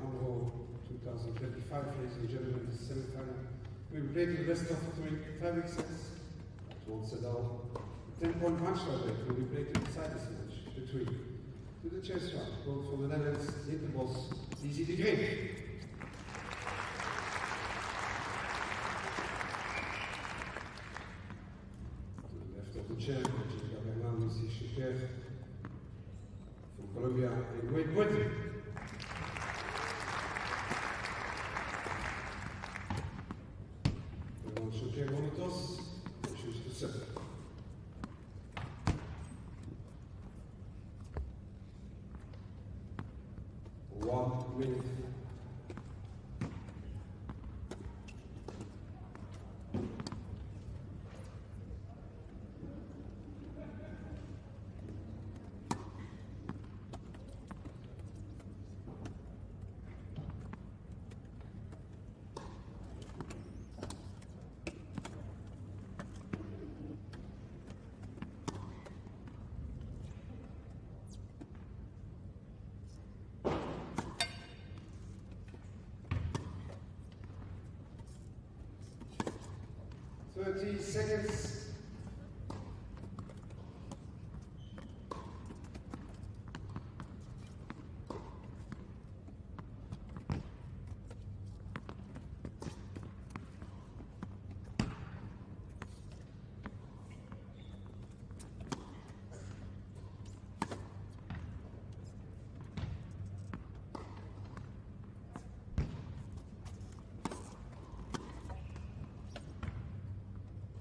AMRO 2025, ladies and gentlemen, the semi-final. We will play to the best of 5 sets. That won't settle. 10-point match will be played to decide this match between to the chess round. Both for the Netherlands, Jinte boss, Lizzy de GREEF. To the left of the chair, Angelica, BERNAL, SHUKER. From Colombia, a great Jinte. SHUKER won the toss, and choose to set. 1 minute. Seconds.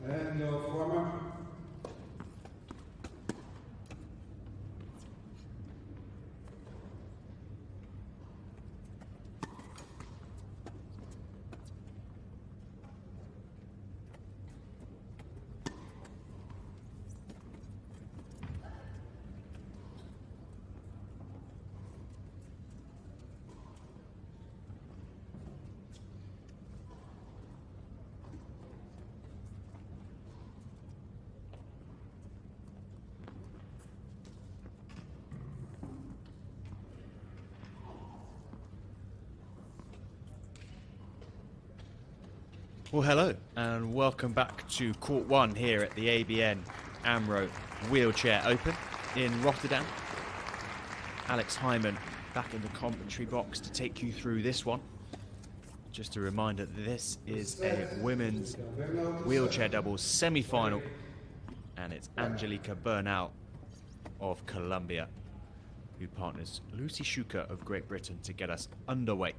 And warm-up. Well, hello and welcome back to Court 1 here at the ABN AMRO Wheelchair Open in Rotterdam. Alex Hyman back in the commentary box to take you through this one. Just a reminder that this is a women's wheelchair doubles semi-final, and it's Angelica BERNAL of Colombia who partners Lizzy SHUKER of Great Britain to get us underway.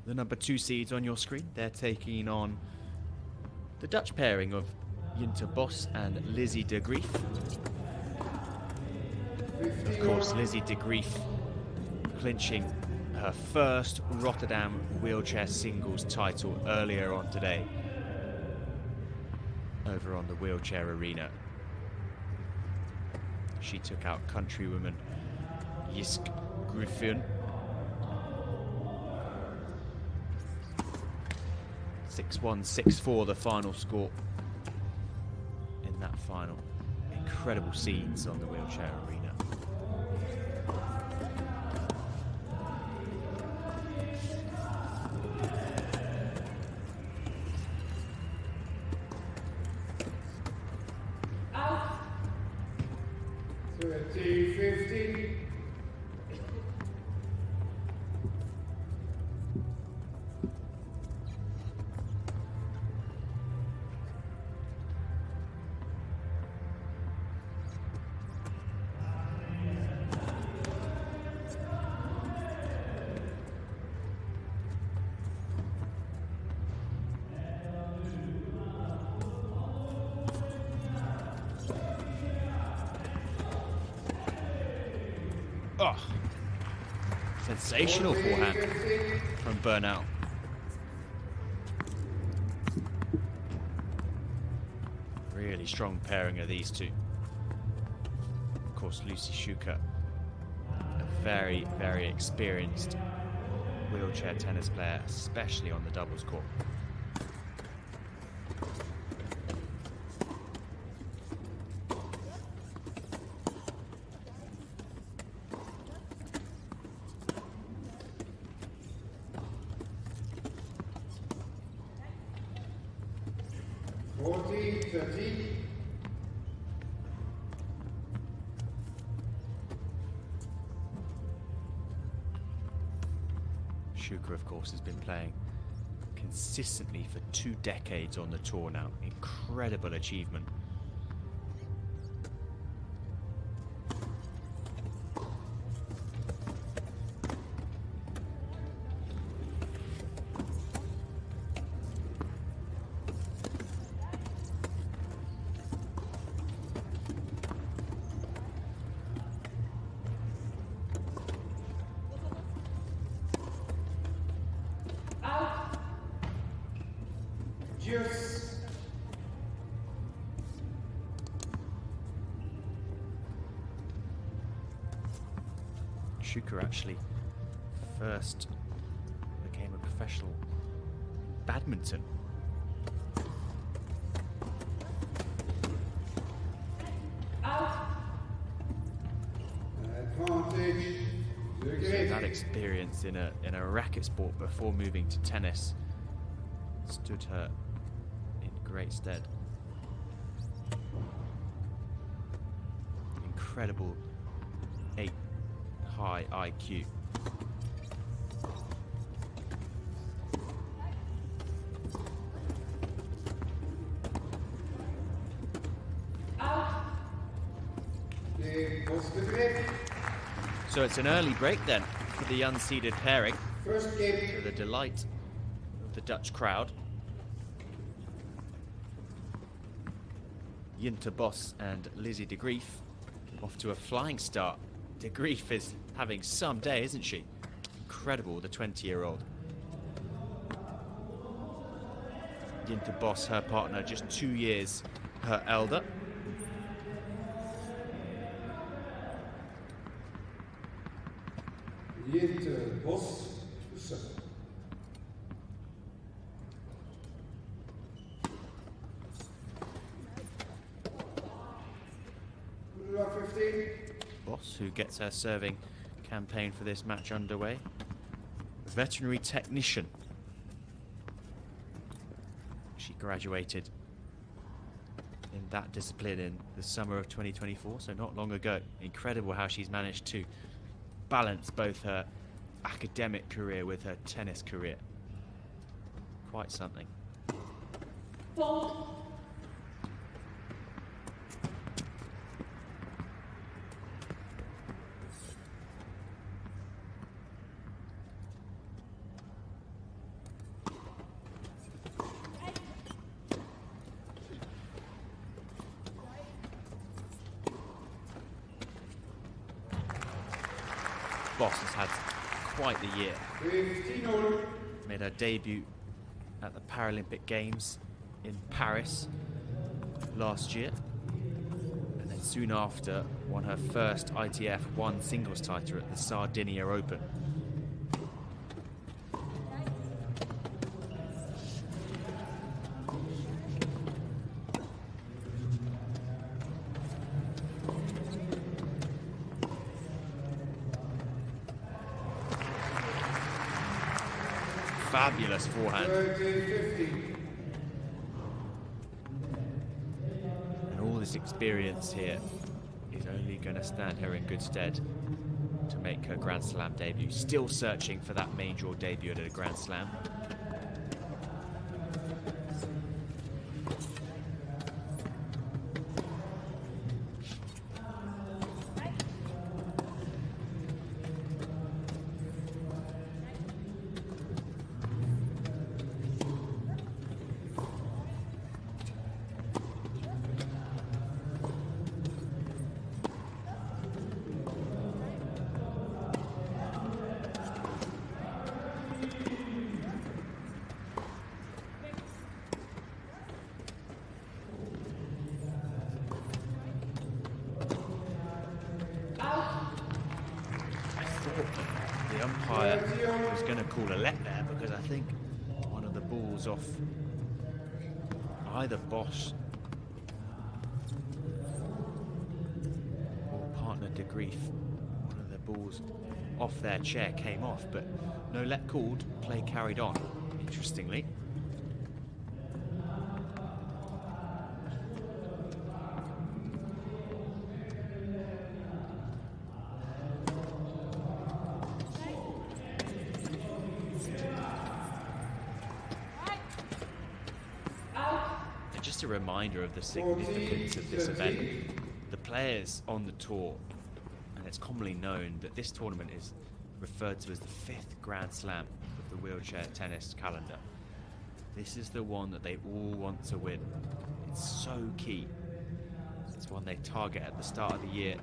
The number 2 seeds on your screen, they're taking on the Dutch pairing of Jinte Bos and Lizzy de GREEF. Of course, Lizzy de GREEF clinching her first Rotterdam wheelchair singles title earlier on today over on the wheelchair arena. She took out countrywoman Jiste Griffin. 6-1, 6-4 the final score in that final. Incredible scenes on the wheelchair arena. Out. 30-15. Oh, sensational forehand from BERNAL. Really strong pairing of these two. Of course, Lizzy SHUKER very, very experienced wheelchair tennis player, especially on the doubles court. SHUKER, of course, has been playing consistently for 2 decades on the tour now. Incredible achievement. Cheers. SHUKER actually first became a professional badminton. Advantage. So that experience in a racket sport before moving to tennis stood her in great stead. Incredible 8 high IQ. So it's an early break then for the unseeded pairing, First game. to the delight of the Dutch crowd. Jinte Bos and Lizzy de GREEF off to a flying start. De GREEF is having some day, isn't she? Incredible, the 20-year-old. Jinte Bos, her partner, just 2 years her elder. Jinte Bos. 15. Bos, who gets her serving campaign for this match underway. Veterinary technician. She graduated in that discipline in the summer of 2024, so not long ago. Incredible how she's managed to balance both her academic career with her tennis career. Quite something. Fold. Bos has had quite the year. 15-0. Made her debut at the Paralympic Games in Paris last year, and then soon after won her first ITF 1 singles title at the Sardinia Open. Fabulous forehand. 13-15. And all this experience here is only going to stand her in good stead to make her Grand Slam debut. Still searching for that main draw debut at a Grand Slam. umpire was going to call a let there because I think one of the balls off either Bosch or partner de GREEF, one of the balls off their chair came off, but no let called, play carried on, interestingly. Just a reminder of the significance of this event. The players on the tour, and it's commonly known that this tournament is referred to as the 5th Grand Slam of the wheelchair tennis calendar. This is the one that they all want to win. It's so key. It's one they target at the start of the year.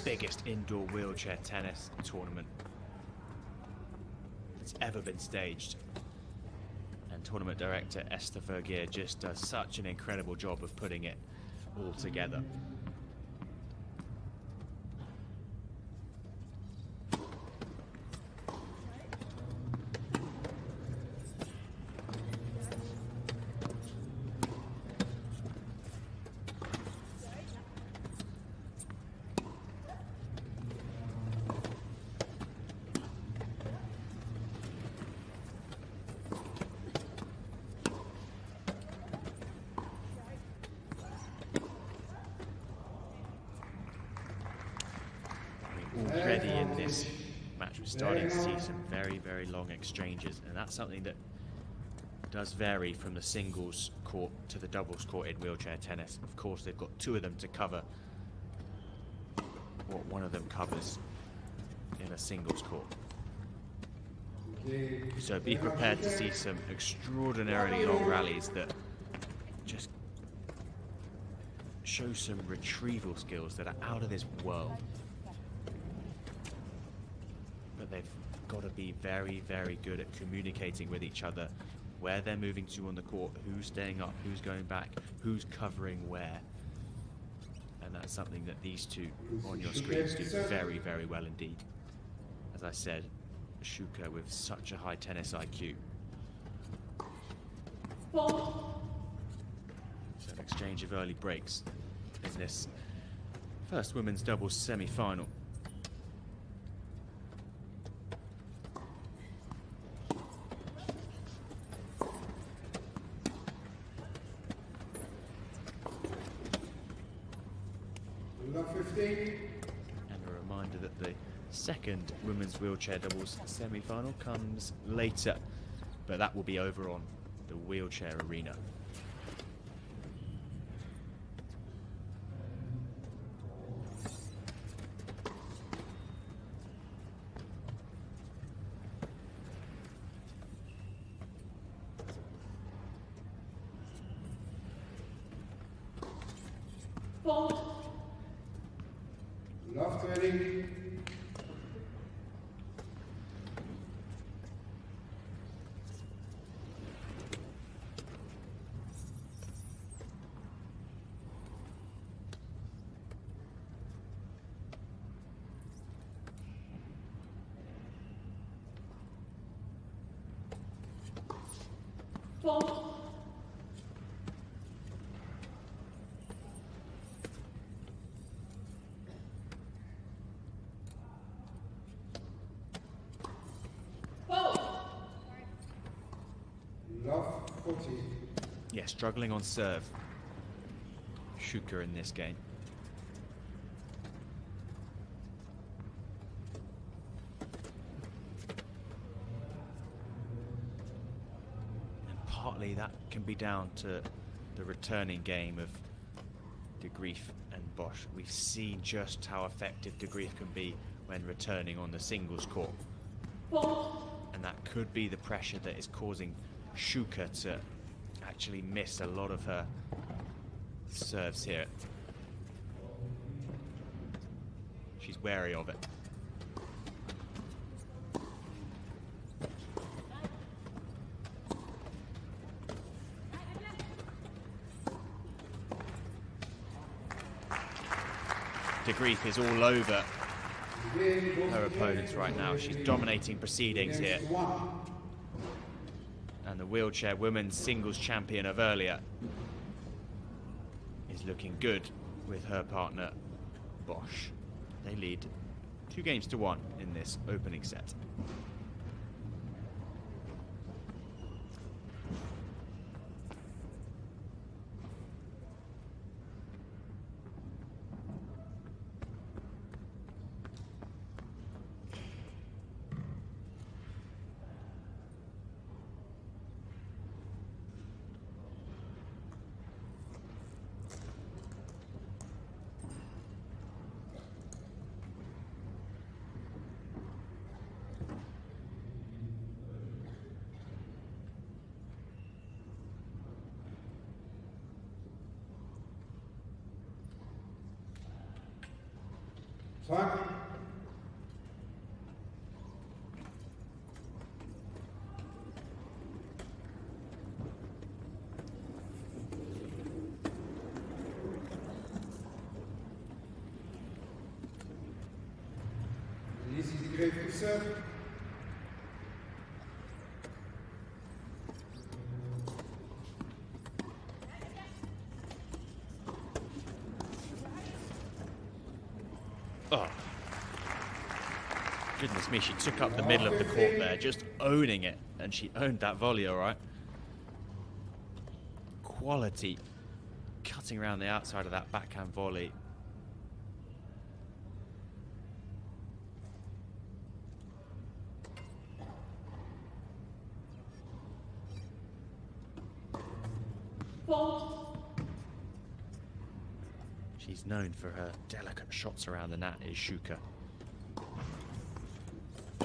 Biggest indoor wheelchair tennis tournament that's ever been staged. And tournament director Esther Vergier just does such an incredible job of putting it all together. Already in this match, we're starting to see some very, very long exchanges, and that's something that does vary from the singles court to the doubles court in wheelchair tennis. Of course, they've got two of them to cover what one of them covers in a singles court. So be prepared to see some extraordinarily long rallies that just show some retrieval skills that are out of this world. But they've got to be very, very good at communicating with each other, where they're moving to on the court, who's staying up, who's going back, who's covering where. And that's something that these two on your screens do very, very well indeed. As I said, SHUKER with such a high tennis IQ. So an exchange of early breaks in this first women's doubles semi-final. And a reminder that the second women's wheelchair doubles semi-final comes later, but that will be over on the wheelchair arena. Love training. Love 40. Yeah, struggling on serve. SHUKER in this game. And partly that can be down to the returning game of de GREEF and Bosch. We've seen just how effective de GREEF can be when returning on the singles court. And that could be the pressure that is causing SHUKER to actually miss a lot of her serves here. She's wary of it. GREEF is all over her opponents right now. She's dominating proceedings here. And the wheelchair women's singles champion of earlier is looking good with her partner Bosch. They lead 2-1 in this opening set. Time. Lizzy the GREEF to serve. Oh, goodness me, she took up the middle of the court there, just owning it, and she owned that volley, all right. Quality, cutting around the outside of that backhand volley. Fault. She's known for her delicate shots around the net, is SHUKER.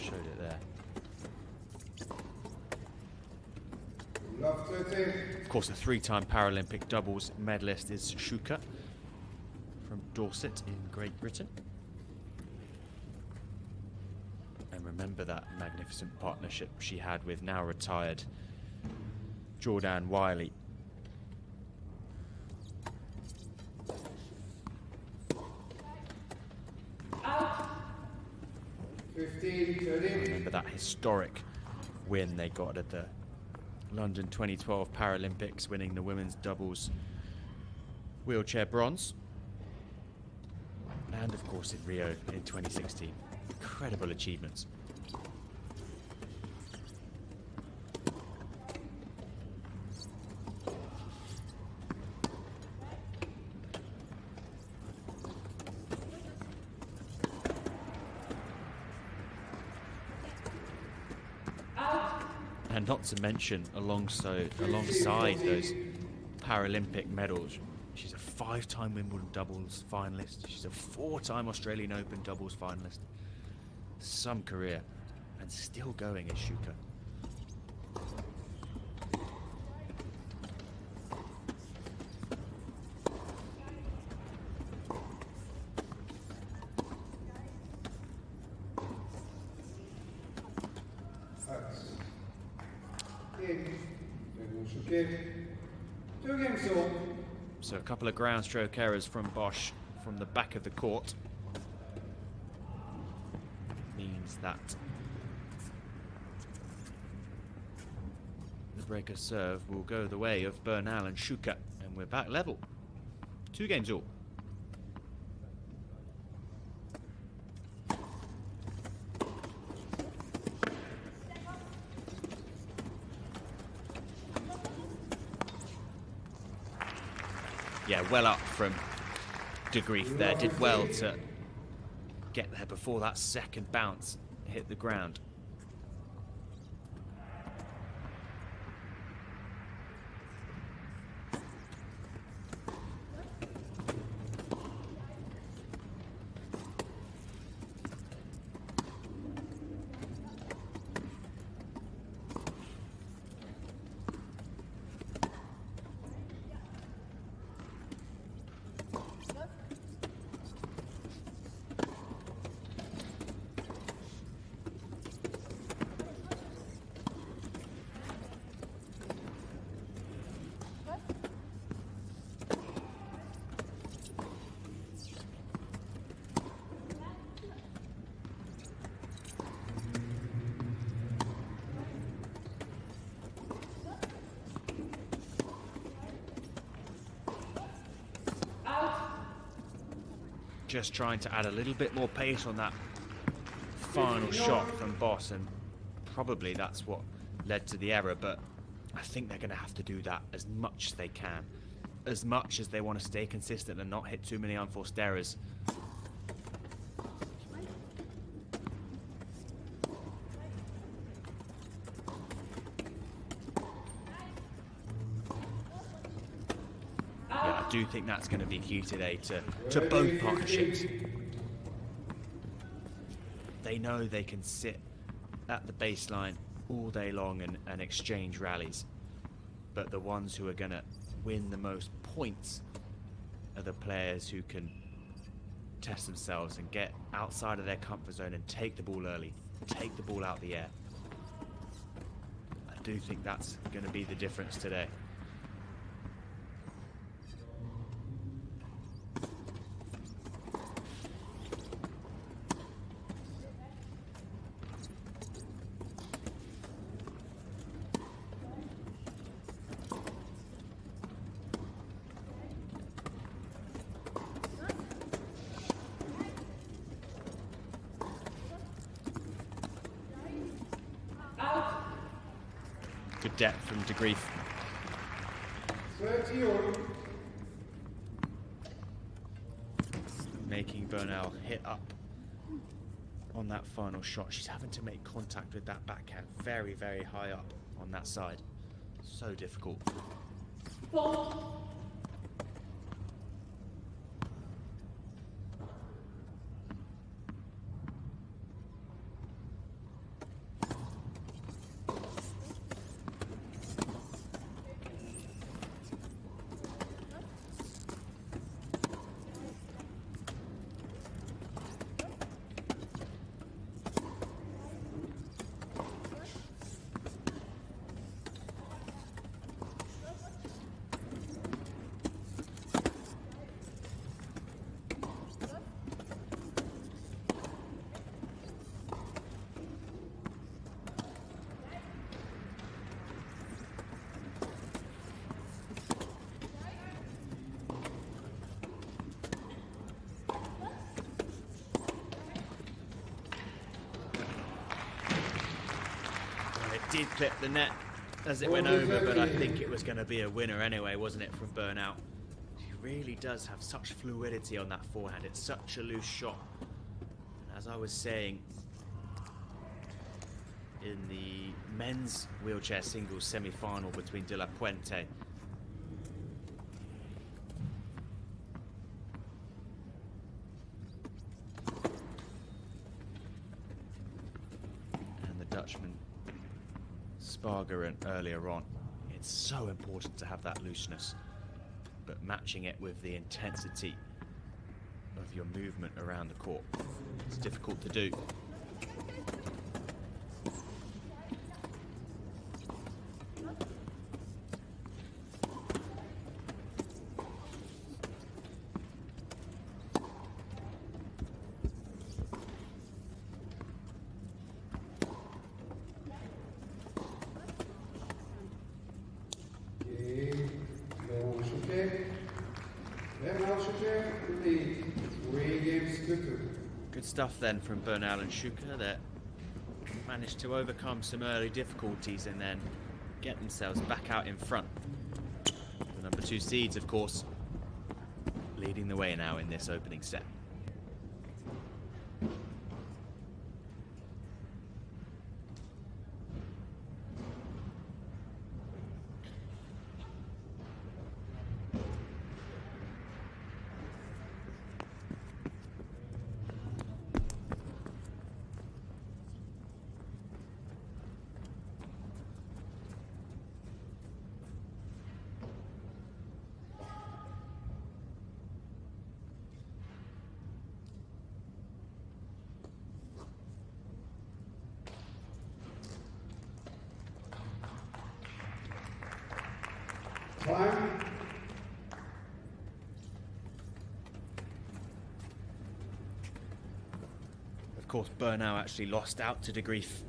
Showed it there. Love 13. Of course, a 3-time Paralympic doubles medalist is SHUKER from Dorset in Great Britain. And remember that magnificent partnership she had with now retired Jordan Wiley. Out. 15, 13. Remember that historic win they got at the London 2012 Paralympics, winning the women's doubles wheelchair bronze. And of course in Rio in 2016. Incredible achievements. And not to mention, alongside those Paralympic medals, she's a 5-time Wimbledon doubles finalist. She's a 4-time Australian Open doubles finalist. Some career, and still going as SHUKER. So a couple of ground stroke errors from Bosch from the back of the court means that the breaker serve will go the way of BERNAL and SHUKER, and we're back level. 2-2. Yeah, well up from GREEF there. Did well to get there before that second bounce hit the ground. just trying to add a little bit more pace on that final shot from Boss, and probably that's what led to the error, but I think they're going to have to do that as much as they can, as much as they want to stay consistent and not hit too many unforced errors. Yeah, I do think that's going to be key today to both partnerships. They know they can sit at the baseline all day long and exchange rallies, but the ones who are going to win the most points are the players who can test themselves and get outside of their comfort zone and take the ball early, take the ball out the air. I do think that's going to be the difference today. Good depth from GREEF. 30 on. Making BERNAL hit up on that final shot. She's having to make contact with that backhand very, very high up on that side. So difficult. Fault. Did clip the net as it went over, but I think it was going to be a winner anyway, wasn't it, from BERNAL? She really does have such fluidity on that forehand. It's such a loose shot. And as I was saying, in the men's wheelchair singles semi-final between De La Puente and the Dutchman Sparger earlier on, it's so important to have that looseness, but matching it with the intensity of your movement around the court, it's difficult to do. Good stuff then from BERNAL and SHUKER that managed to overcome some early difficulties and then get themselves back out in front. The number 2 seeds, of course, leading the way now in this opening set. Time. Of course, BERNAL actually lost out to GREEF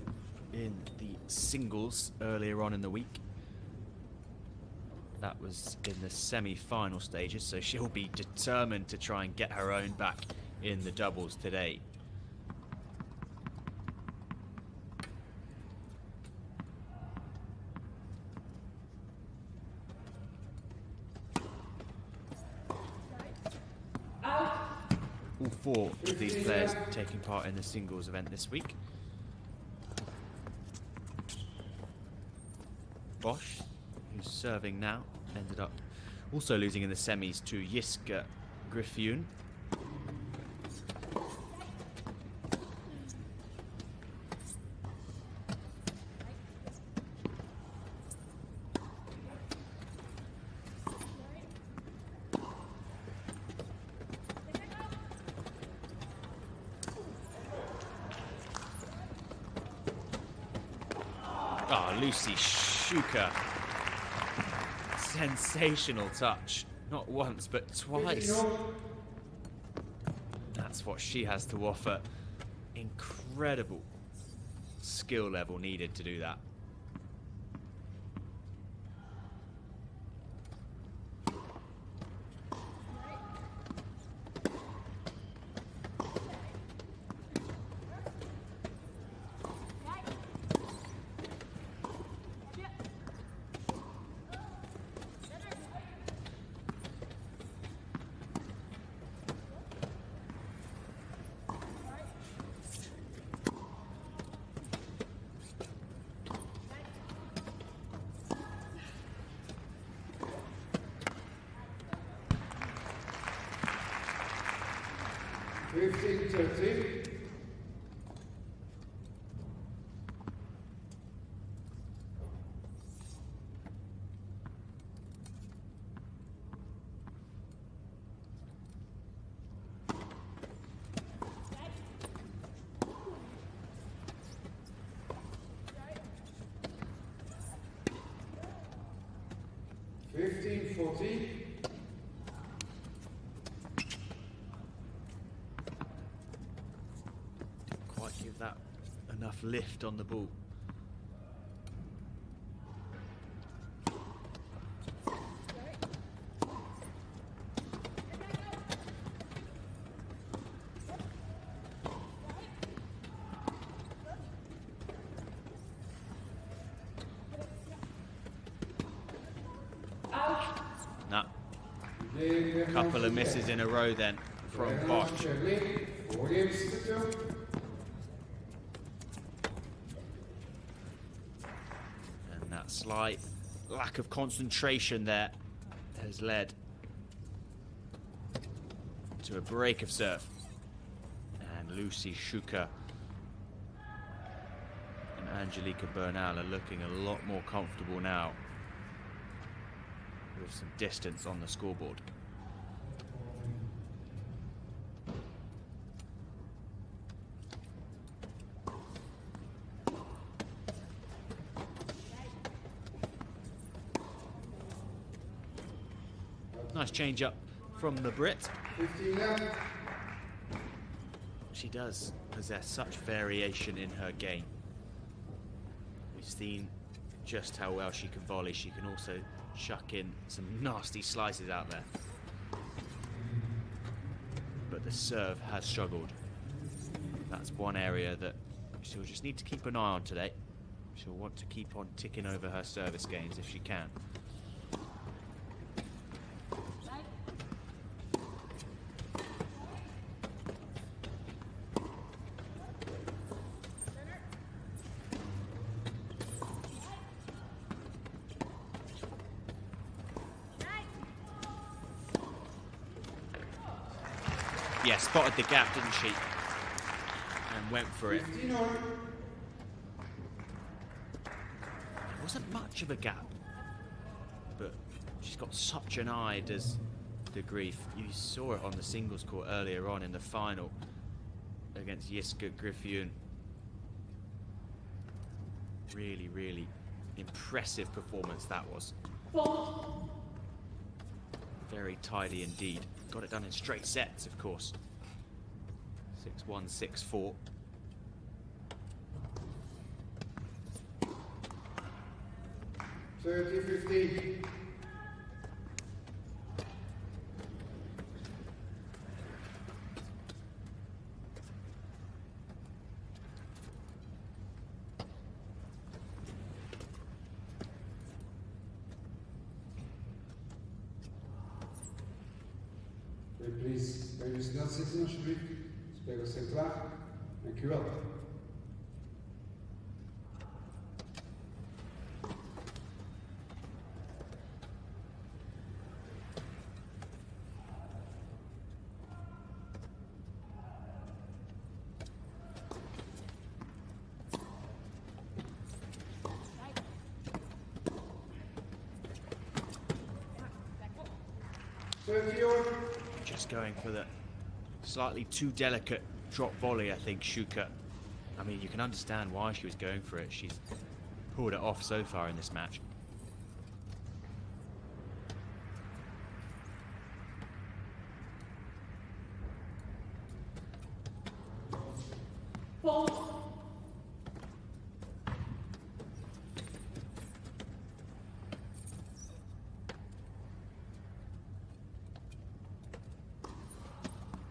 in the singles earlier on in the week. That was in the semi-final stages, so she'll be determined to try and get her own back in the doubles today. All four of these players taking part in the singles event this week. Bosch, who's serving now, ended up also losing in the semis to Jinte GREEF. Lizzy SHUKER. Sensational touch. Not once, but twice. That's what she has to offer. Incredible skill level needed to do that. Quite give that enough lift on the ball. Couple of misses in a row then from Bosch. And that slight lack of concentration there has led to a break of serve. And Lizzy SHUKER and Angelica BERNAL are looking a lot more comfortable now, with some distance on the scoreboard. Nice change up from the Brit. She does possess such variation in her game. We've seen just how well she can volley. She can also chuck in some nasty slices out there. But the serve has struggled. That's one area that she'll just need to keep an eye on today. She'll want to keep on ticking over her service gains if she can. Yeah, spotted the gap, didn't she? And went for it. There wasn't much of a gap, but she's got such an eye, does the GREEF. You saw it on the singles court earlier on in the final against Jinte GREEF. Really, really impressive performance that was. Very tidy indeed. Got it done in straight sets, of course. 6-1, 6-4. Universidade zitten alsjeblieft. Spelers zijn klaar. Dank u wel. Just going for the slightly too delicate drop volley, I think, SHUKER. I mean, you can understand why she was going for it. She's pulled it off so far in this match. Fault.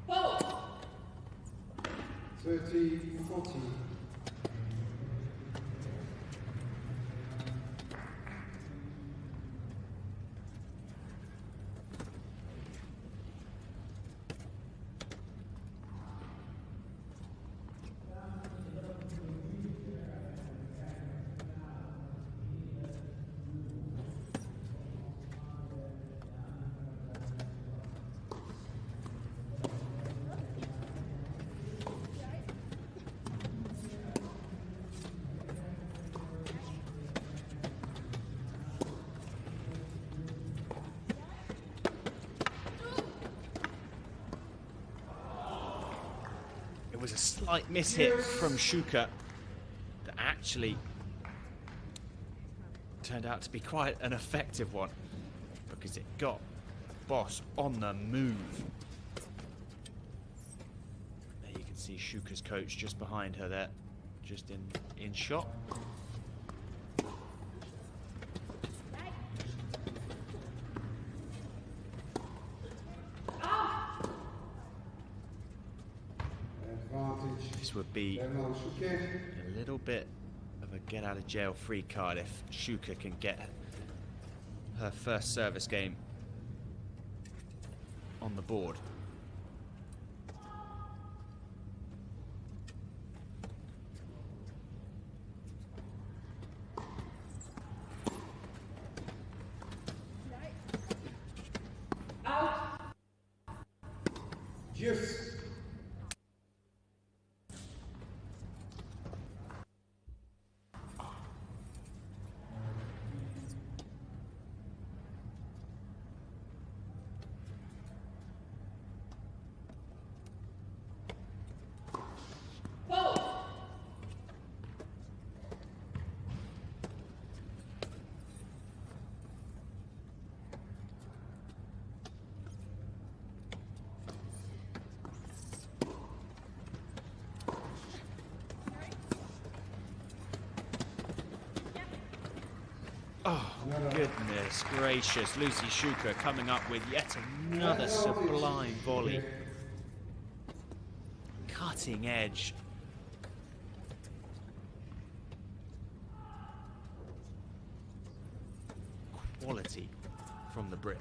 Fault. 30-40. It was a slight miss-hit from SHUKER that actually turned out to be quite an effective one because it got Boss on the move. There you can see SHUKER's coach just behind her there, just in shot. This would be a little bit of a get-out-of-jail-free card if SHUKER can get her first service game on the board. Out. Yes. Fault. Oh, goodness gracious. Lizzy SHUKER coming up with yet another sublime volley. Cutting edge. Quality from the Brit.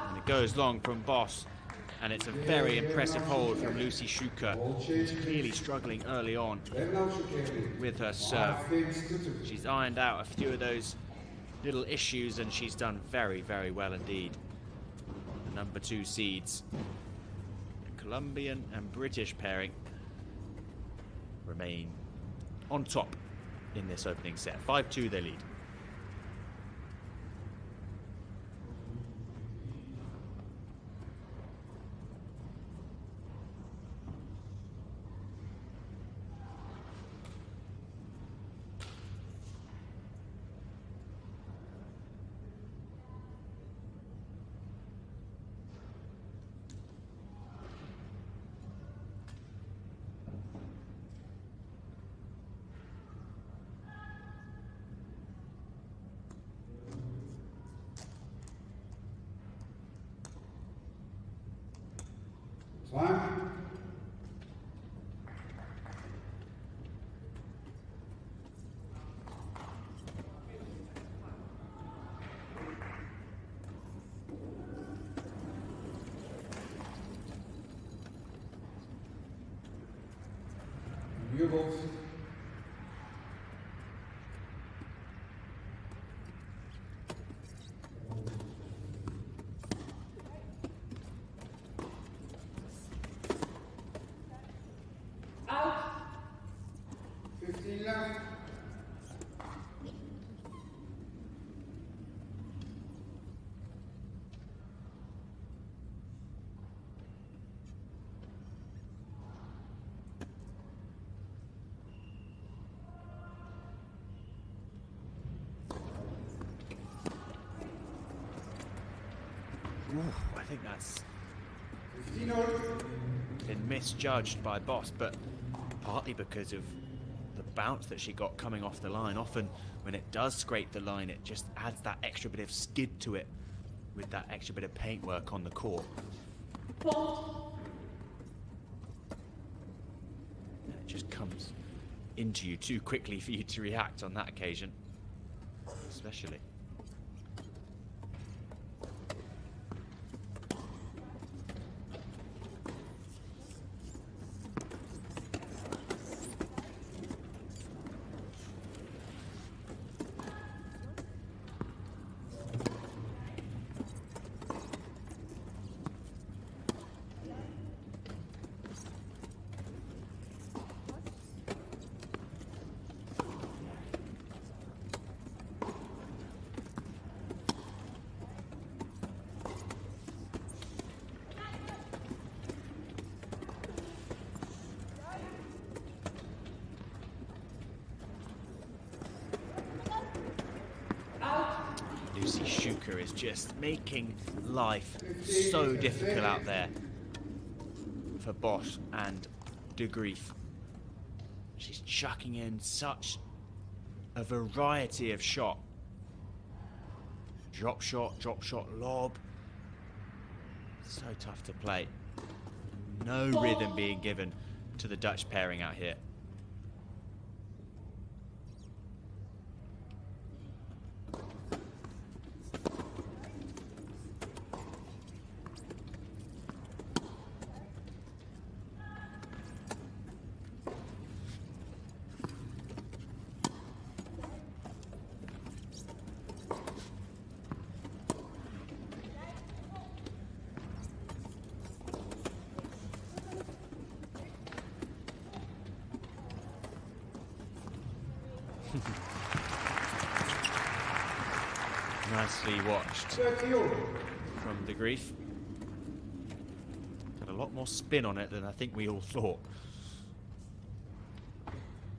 And it goes long from Boss, and it's a very impressive hold from Lizzy SHUKER, who's clearly struggling early on with her serve. She's ironed out a few of those little issues, and she's done very, very well indeed. The number 2 seeds, the Colombian and British pairing, remain on top in this opening set. 5-2 they lead. Time. U-boats. Out. 15 left. Ooh, I think that's 15 all. been misjudged by Boss, but partly because of the bounce that she got coming off the line. Often when it does scrape the line, it just adds that extra bit of skid to it with that extra bit of paintwork on the court. Fault. And it just comes into you too quickly for you to react on that occasion, especially. Lizzy SHUKER is just making life so difficult out there for Bosch and GREEF. She's chucking in such a variety of shot. Drop shot, lob. So tough to play. No rhythm being given to the Dutch pairing out here. Nicely watched 30 all. from the GREEF. Got a lot more spin on it than I think we all thought.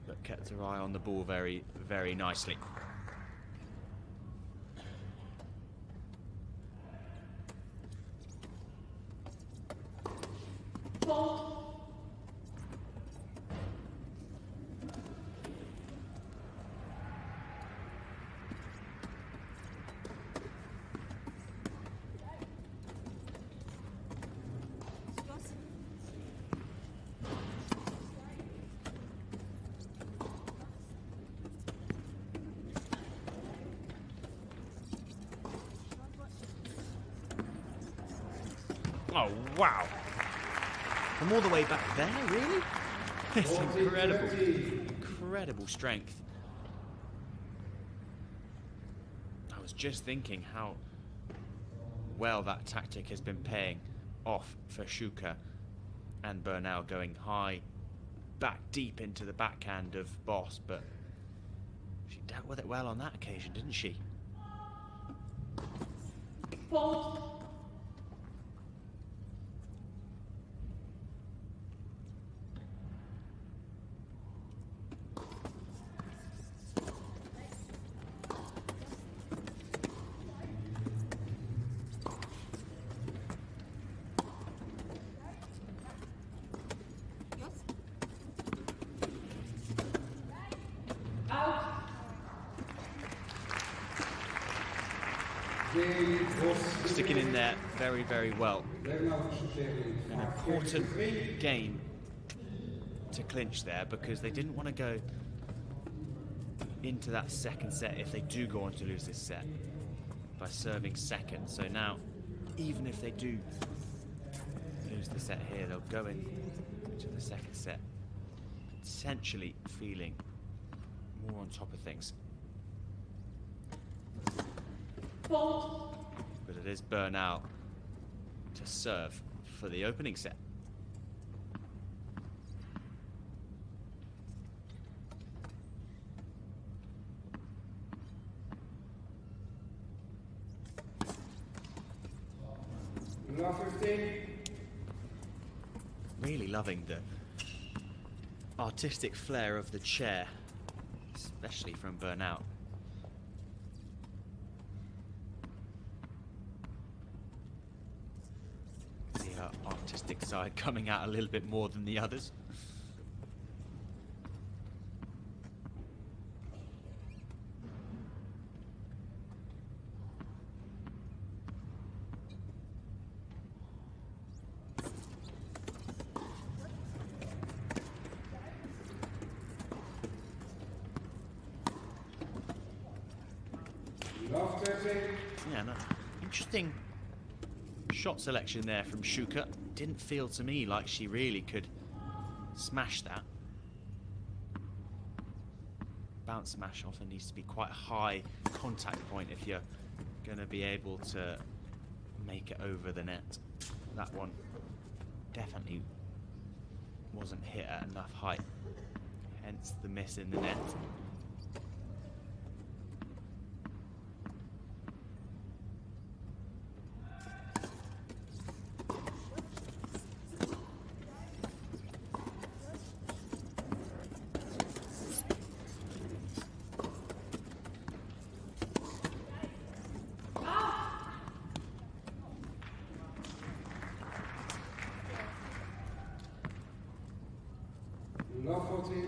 But kept her eye on the ball very, very nicely. Fault. Oh, wow. From all the way back there, really? It's incredible. Incredible strength. I was just thinking how well that tactic has been paying off for SHUKER and BERNAL, going high, back deep into the backhand of Boss, but she dealt with it well on that occasion, didn't she? Fault. Out. Sticking in there very, very well. BERNAL SHUKER An in 5 games to important 3. game to clinch there because they didn't want to go into that second set if they do go on to lose this set by serving second. So now, even if they do lose the set here, they'll go into the second set potentially feeling more on top of things. Fault. But it is BERNAL to serve for the opening set. Last 15. Really loving the artistic flair of the chair, especially from BERNAL. See her artistic side coming out a little bit more than the others. Last 30. Yeah, no. Interesting shot selection there from SHUKER. Didn't feel to me like she really could smash that. Bounce smash often needs to be quite a high contact point if you're going to be able to make it over the net. That one definitely wasn't hit at enough height, hence the miss in the net. Last 14.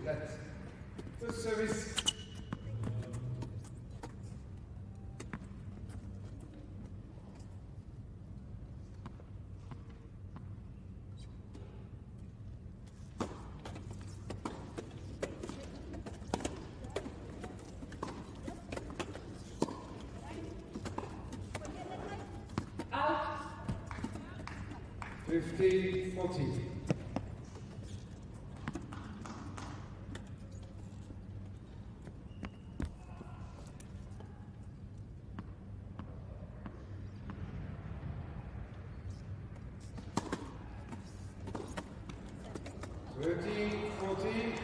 Let. First service. Out. 15, 14.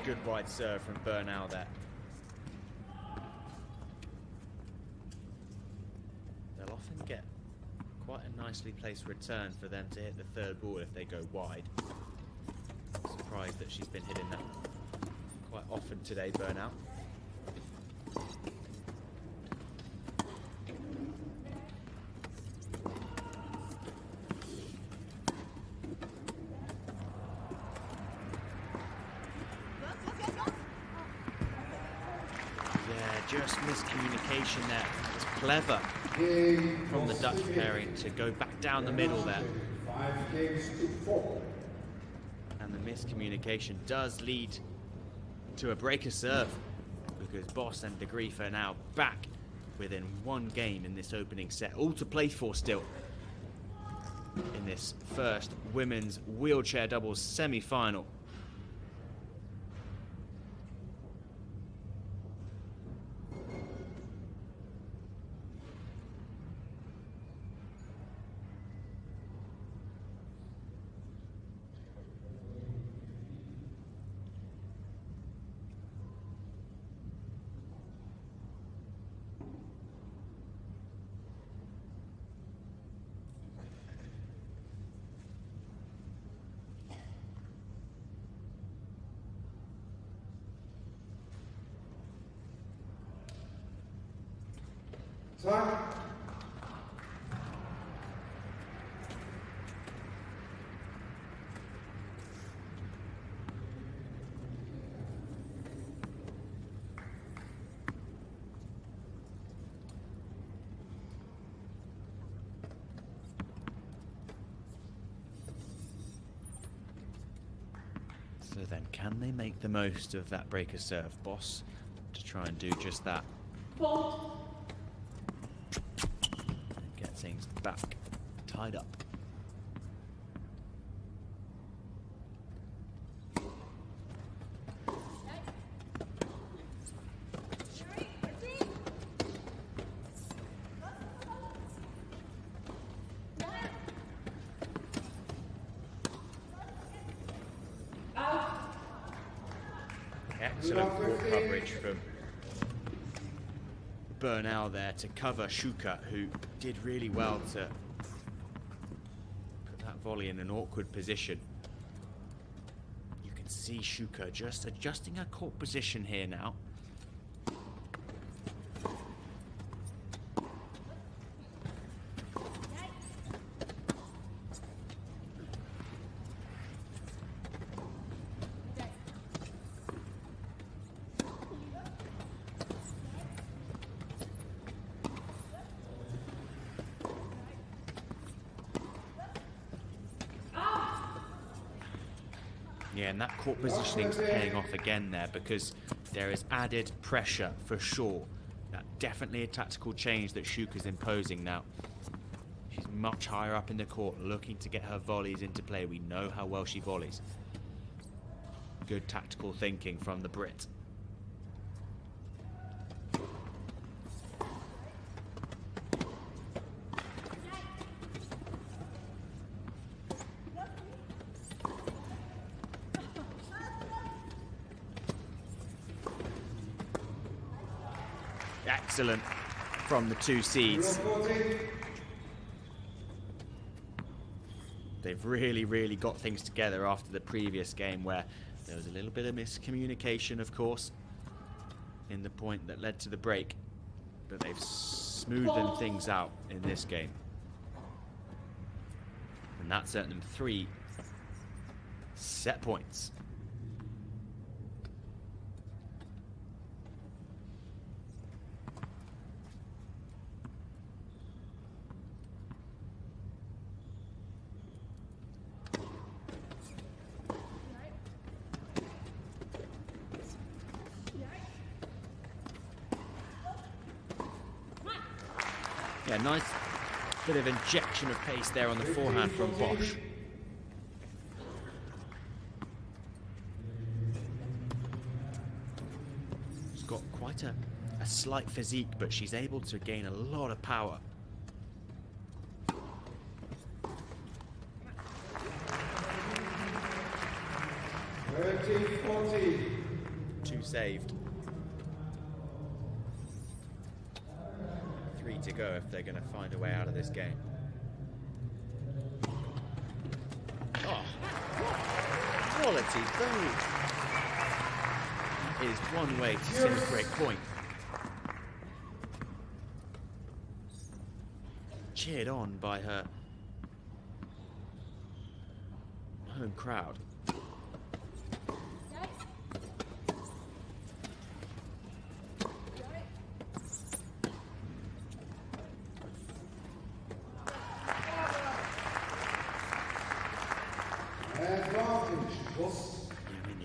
Good wide serve from BERNAL there. They'll often get quite a nicely placed return for them to hit the third ball if they go wide. Surprised that she's been hitting that quite often today, BERNAL. Just miscommunication there. It's clever from the Dutch pairing to go back down the middle there. 5 games to 4. And the miscommunication does lead to a breaker serve because Boss and the GREEF are now back within 1 game in this opening set. All to play for still in this first women's wheelchair doubles semi-final. Time. So then, can they make the most of that breaker serve, Boss, to try and do just that? Fault. Get things back tied up. Excellent court coverage from BERNAL there to cover SHUKER, who did really well to put that volley in an awkward position. You can see SHUKER just adjusting her court position here now. Yeah, and that court positioning's paying off again there, because there is added pressure for sure. That definitely a tactical change that SHUKER's imposing now. She's much higher up in the court, looking to get her volleys into play. We know how well she volleys. Good tactical thinking from the Brit. Excellent from the two seeds. They've really got things together after the previous game, where there was a little bit of miscommunication, of course, in the point that led to the break. But they've smoothened things out in this game. And that's earned them 3 set points. Yeah, nice bit of injection of pace there on the forehand from Bosch. She's got quite a slight physique, but she's able to gain a lot of power. Two saved. 3 to go if they're going to find a way out of this game. Oh, quality volley. Is one way to send a great point. Cheered on by her home crowd.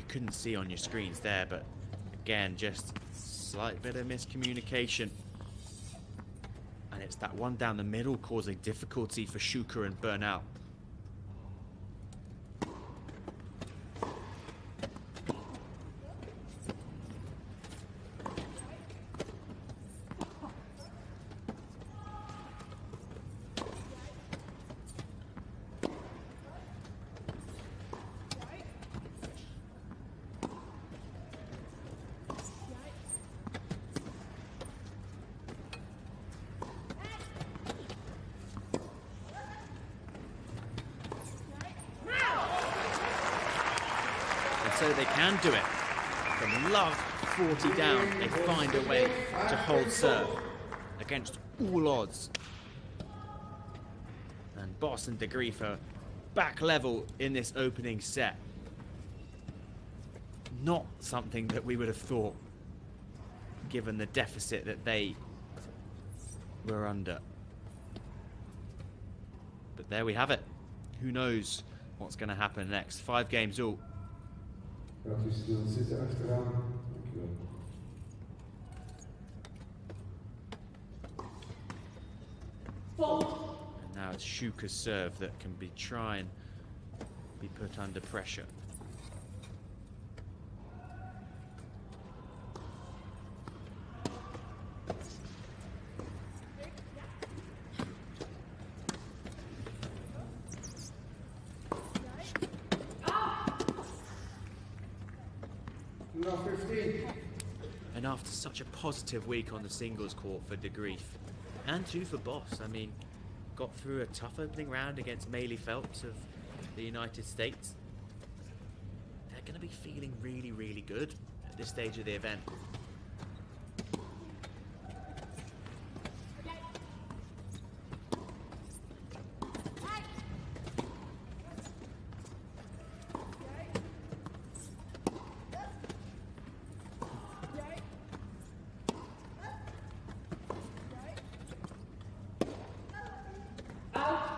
Couldn't see on your screens there, but again, just slight bit of miscommunication, and it's that one down the middle causing difficulty for SHUKER and BERNAL. So they can do it. From love 40 down, they find a way to hold serve against all odds. And Boss and GREEF are back level in this opening set. Not something that we would have thought, given the deficit that they were under. But there we have it. Who knows what's going to happen next? 5 games all. Gaat u snel zitten achteraan. Dank u wel. fault, And now it's Shuker's serve that can be try and be put under pressure. Number 15. And after such a positive week on the singles court for GREEF, and too for Boss, I mean, got through a tough opening round against Maylee Phelps of the United States. They're going to be feeling really, really good at this stage of the event. out,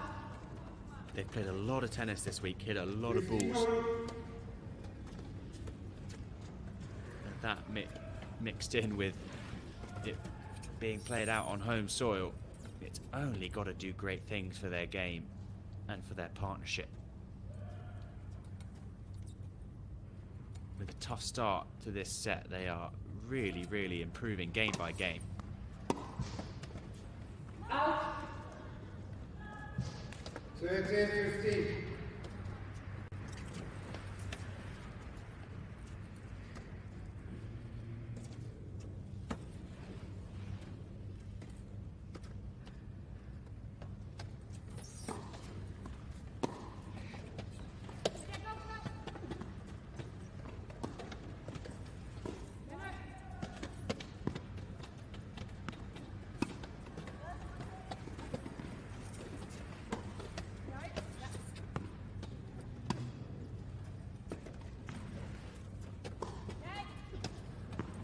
They've played a lot of tennis this week, hit a lot of balls. And that mixed in with it being played out on home soil, it's only got to do great things for their game and for their partnership. With a tough start to this set, they are really, really improving game by game. out, 13-15.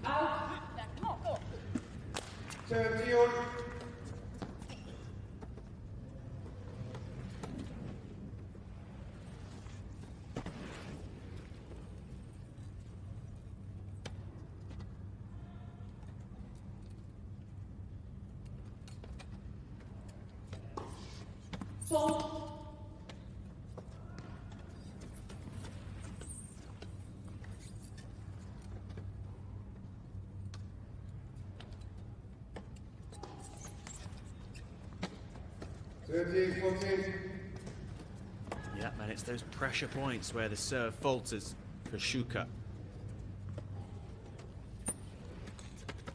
out, 17. fault, 13-14. Yeah, and it's those pressure points where the serve falters for Shuker.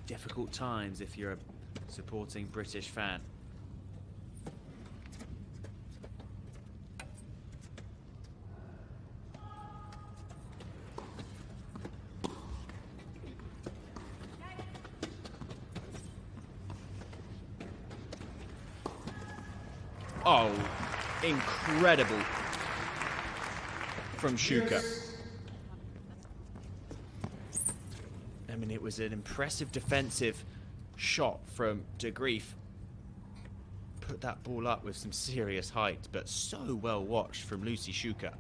Difficult times if you're a supporting British fan. Oh, incredible from Shuker. I mean, it was an impressive defensive shot from GREEF. Put that ball up with some serious height, but so well watched from Lucy Shuker.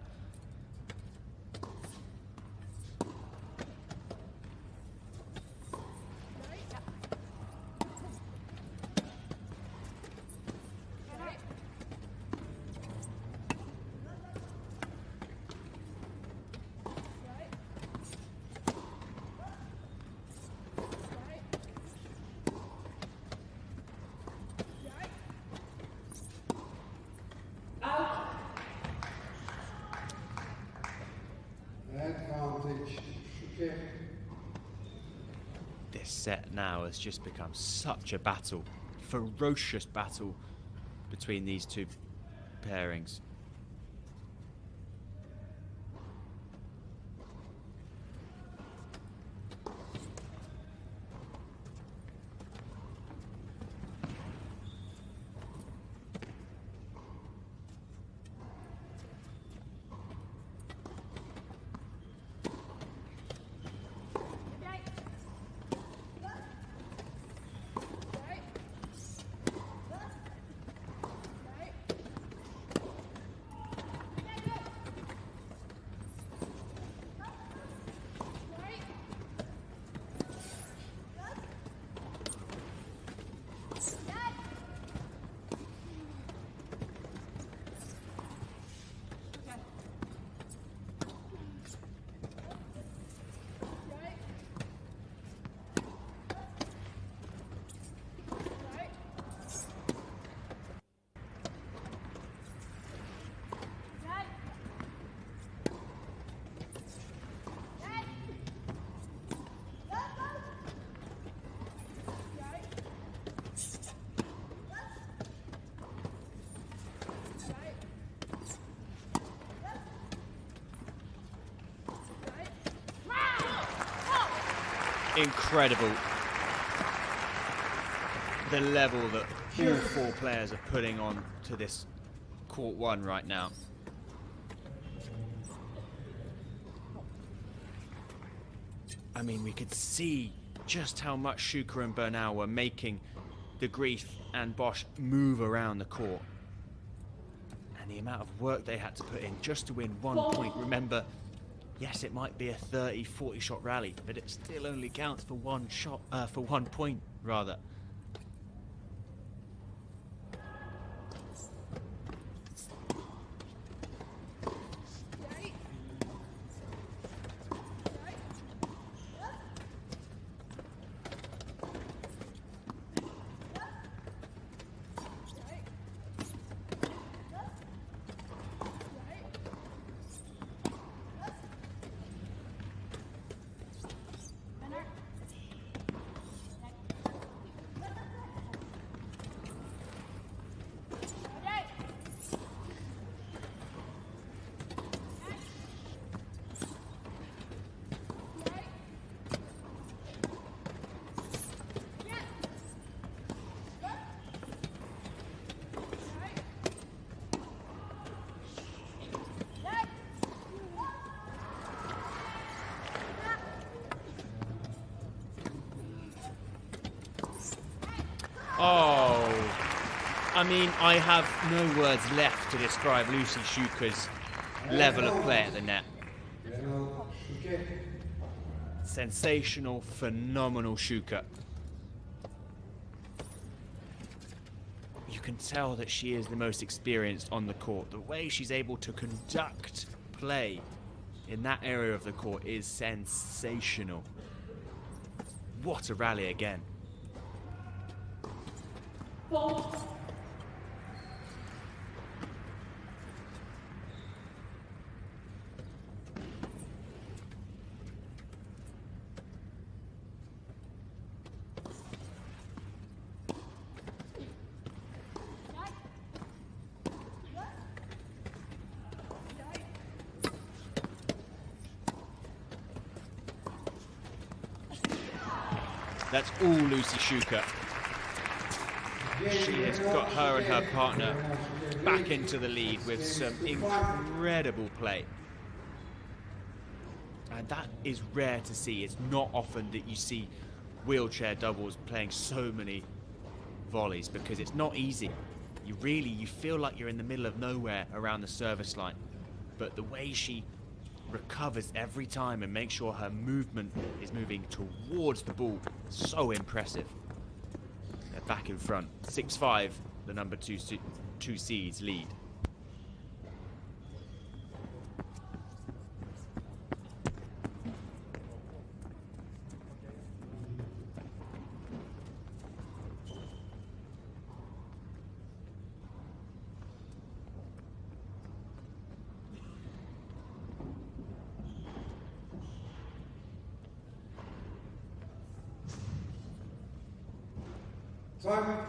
out, Advantage. Shuker. This set now has just become such a battle, ferocious battle between these two pairings. incredible the level that all four players are putting on to this court one right now. I mean, we could see just how much SHUKER and BERNAL were making the GREEF and Bosch move around the court. And the amount of work they had to put in just to win 1 point. Remember, yes, it might be a 30, 40 shot rally, but it still only counts for one shot, for 1 point rather. Oh, I mean, I have no words left to describe Lizzy SHUKER's level of play at the net. Sensational, phenomenal SHUKER. You can tell that she is the most experienced on the court. The way she's able to conduct play in that area of the court is sensational. What a rally again. Fault. That's all Lizzy SHUKER. She has got her and her partner back into the lead with some incredible play. And that is rare to see. It's not often that you see wheelchair doubles playing so many volleys, because it's not easy. You feel like you're in the middle of nowhere around the service line. But the way she recovers every time and makes sure her movement is moving towards the ball, so impressive. They're back in front. 6-5, the number two seeds lead. Time.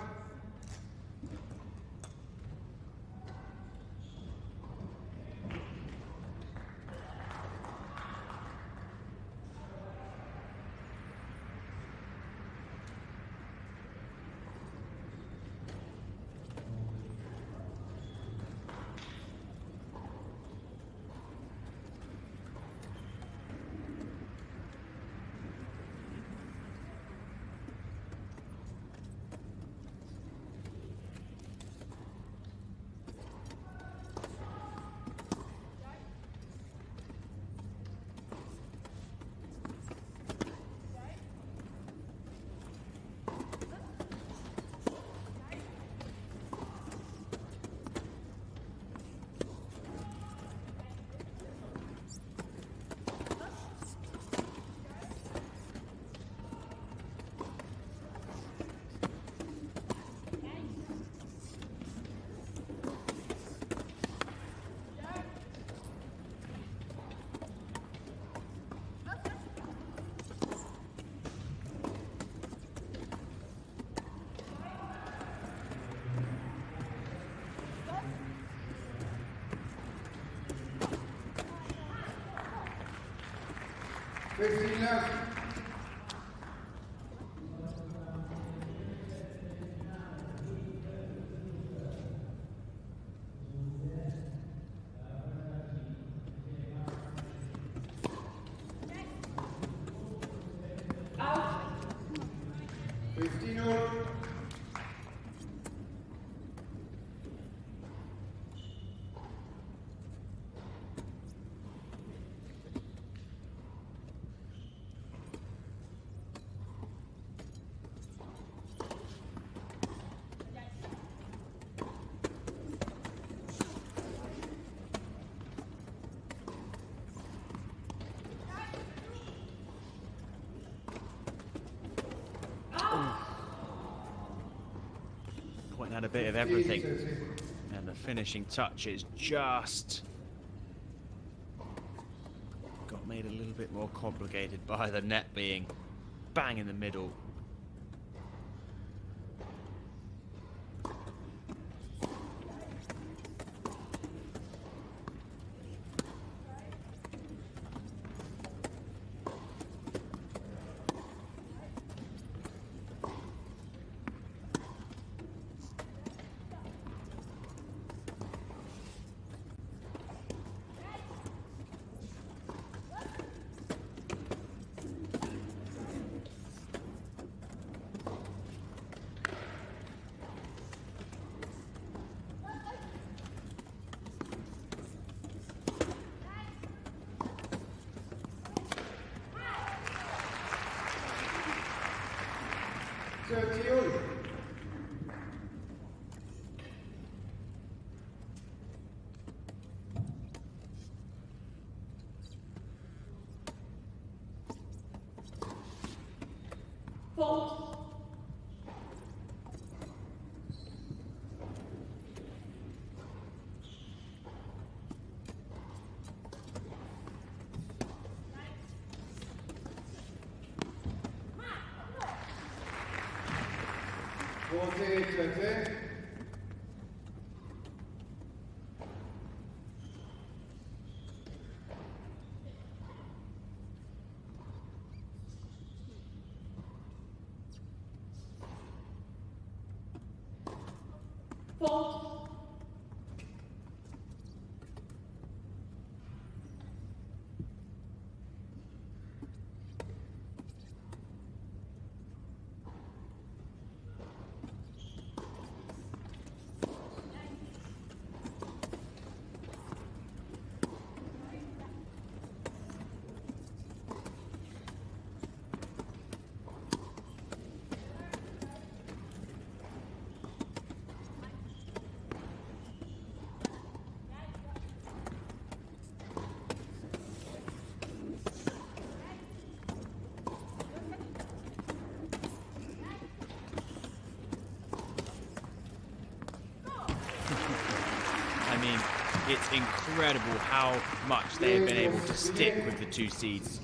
had a bit of everything. And the finishing touch is just got made a little bit more complicated by the net being bang in the middle. Fault. Fault. I mean, it's incredible how much they have been able to stick with the two seeds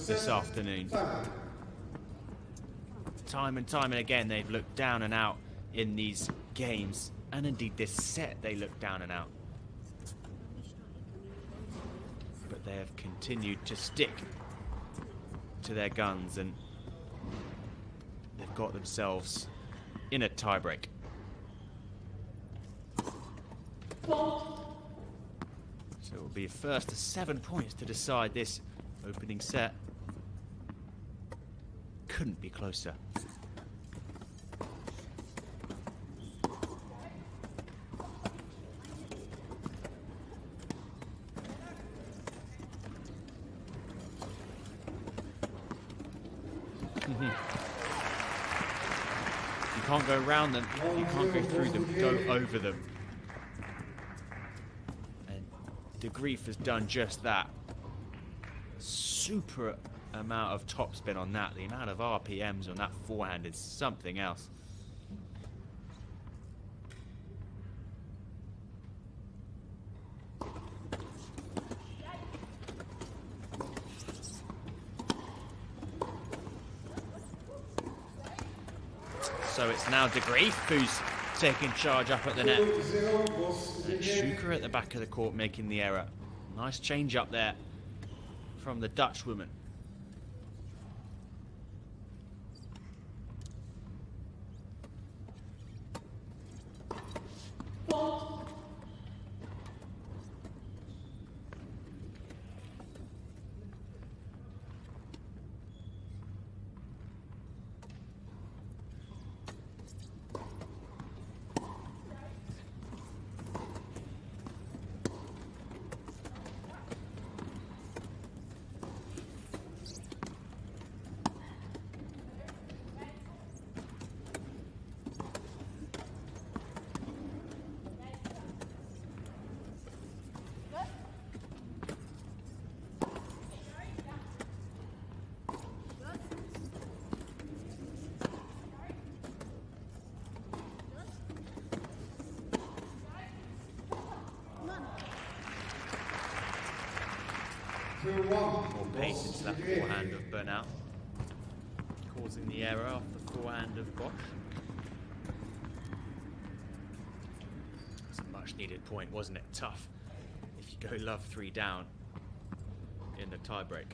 this afternoon. Time and time and again, they've looked down and out in these games, and indeed this set they looked down and out. But they have continued to stick to their guns, and they've got themselves in a tiebreak. So it will be a first to 7 points to decide this opening set. Couldn't be closer. You can't go around them, you can't go through them, go over them. The GREEF has done just that. Super amount of topspin on that. The amount of RPMs on that forehand is something else. So it's now the GREEF who's taking charge up at the net. And SHUKER at the back of the court making the error. Nice change up there from the Dutch woman. 2-1. More pace into that forehand of BERNAL, causing the error off the forehand of Bosch. It's a much needed point, wasn't it? Tough if you go love 3 down in the tiebreak.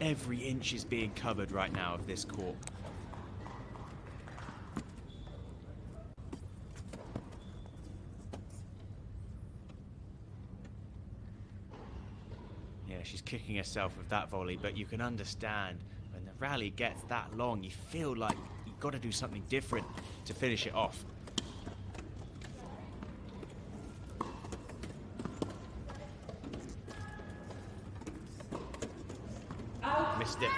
Every inch is being covered right now of this court. Yeah, she's kicking herself with that volley, but you can understand when the rally gets that long, you feel like you've got to do something different to finish it off. Missed it.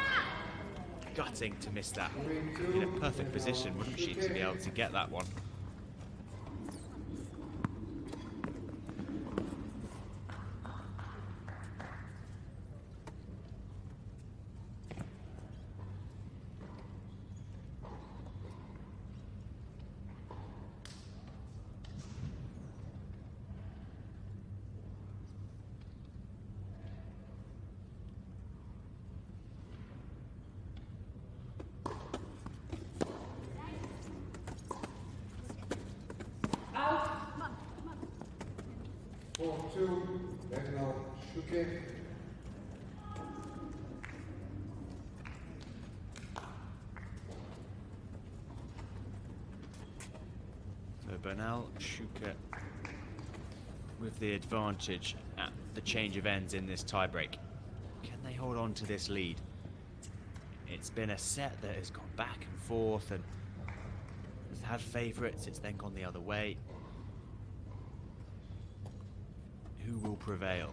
Gutting to miss that. In a perfect position, wouldn't she, to be able to get that one? BERNAL, SHUKER. So BERNAL, SHUKER with the advantage at the change of ends in this tiebreak. Can they hold on to this lead? It's been a set that has gone back and forth and has had favourites, it's then gone the other way. Who will prevail?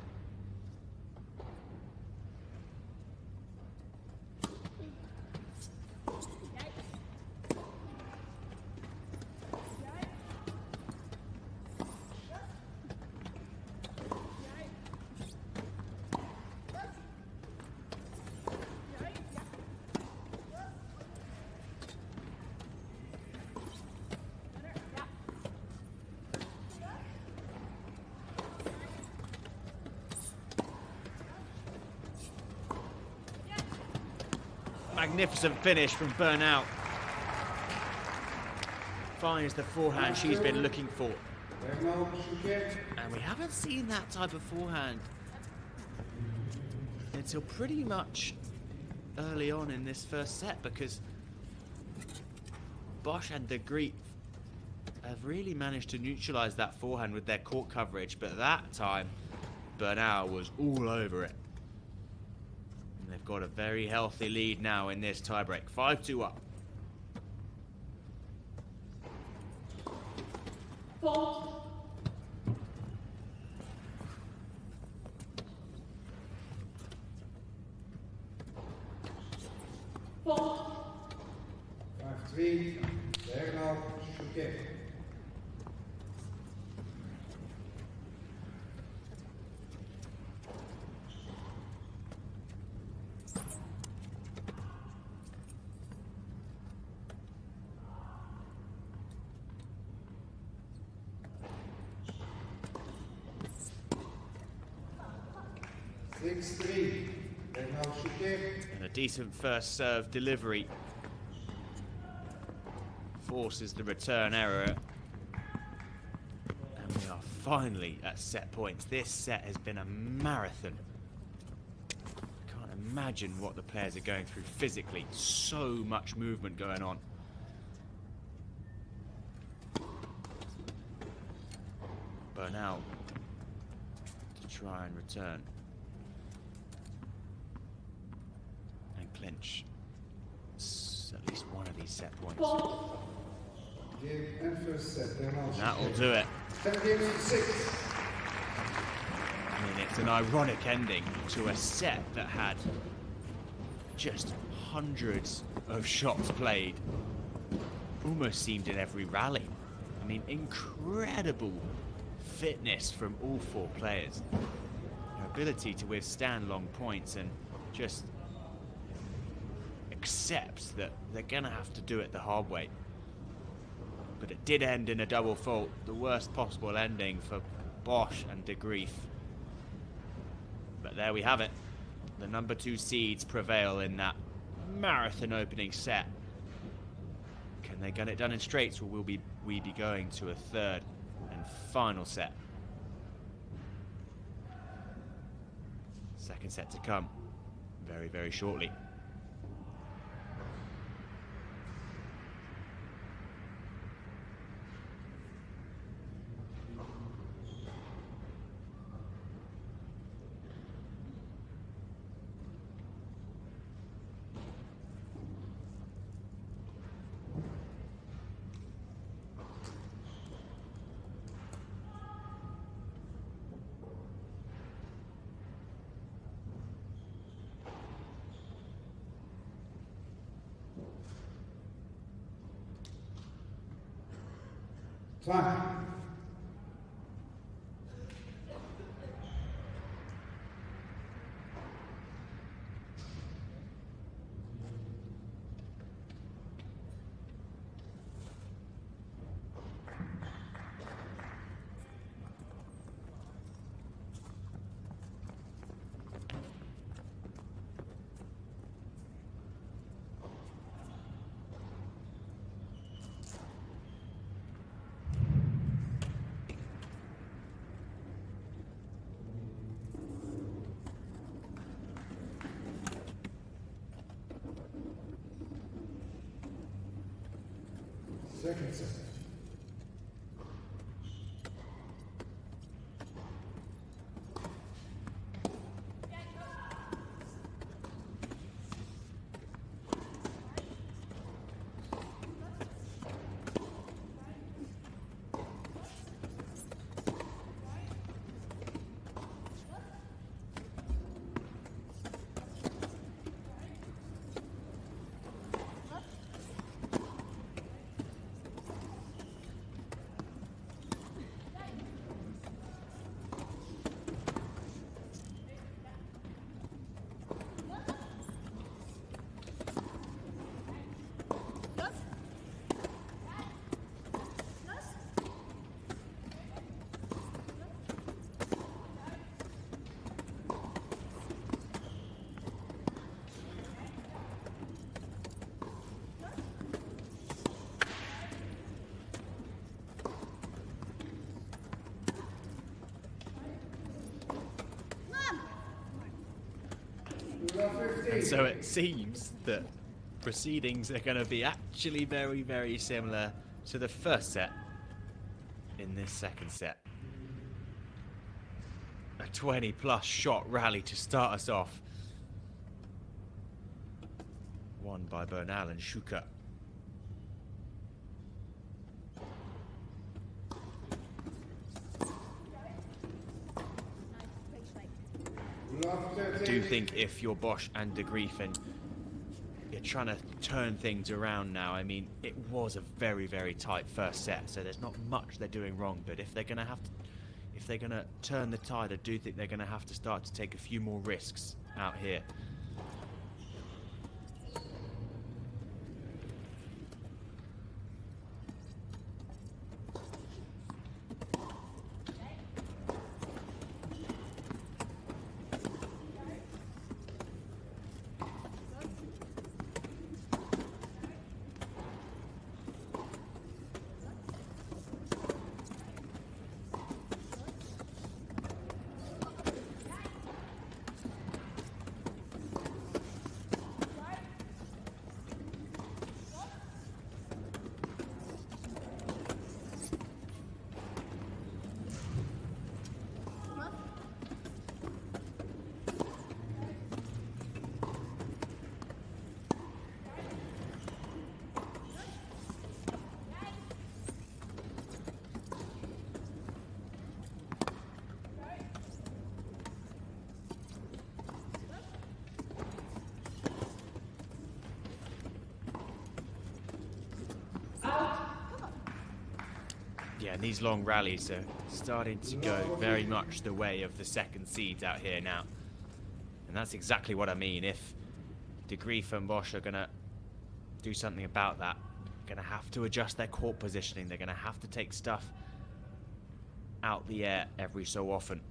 Magnificent finish from BERNAL. Finds the forehand she's been looking for. And we haven't seen that type of forehand until pretty much early on in this first set, because Bosch and the GREEF have really managed to neutralize that forehand with their court coverage, but that time BERNAL was all over it. They've got a very healthy lead now in this tiebreak. 5-2 up. Fault. Fault. 5-3. BERNAL, SHUKER. And a decent first serve delivery forces the return error. And we are finally at set points. This set has been a marathon. Can't imagine what the players are going through physically. So much movement going on. BERNAL to try and return and clinch at least one of these set points. Fault. Game and first set. BERNAL. That'll do it. 10 games to 6. I mean, it's an ironic ending to a set that had just hundreds of shots played. Almost seemed in every rally. I mean, incredible fitness from all 4 players. Their ability to withstand long points and just accept that they're going to have to do it the hard way. But it did end in a double fault, the worst possible ending for Bosch and GREEF. But there we have it. The number 2 seeds prevail in that marathon opening set. Can they get it done in straights, or will we be going to a third and final set? Second set to come very, very shortly. Time. Second set. And so it seems that proceedings are going to be actually very, very similar to the first set in this second set. A 20-plus shot rally to start us off. Won by BERNAL and SHUKER. I do think if you're Bosch and GREEF and you're trying to turn things around now, I mean, it was a very, very tight first set, so there's not much they're doing wrong. But if they're going to turn the tide, I do think they're going to have to start to take a few more risks out here. And these long rallies are starting to go very much the way of the second seeds out here now. And that's exactly what I mean. If the GREEF and Bosch are going to do something about that, they're going to have to adjust their court positioning. They're going to have to take stuff out the air every so often.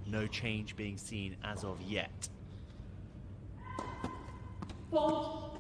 No change being seen as of yet. Fault.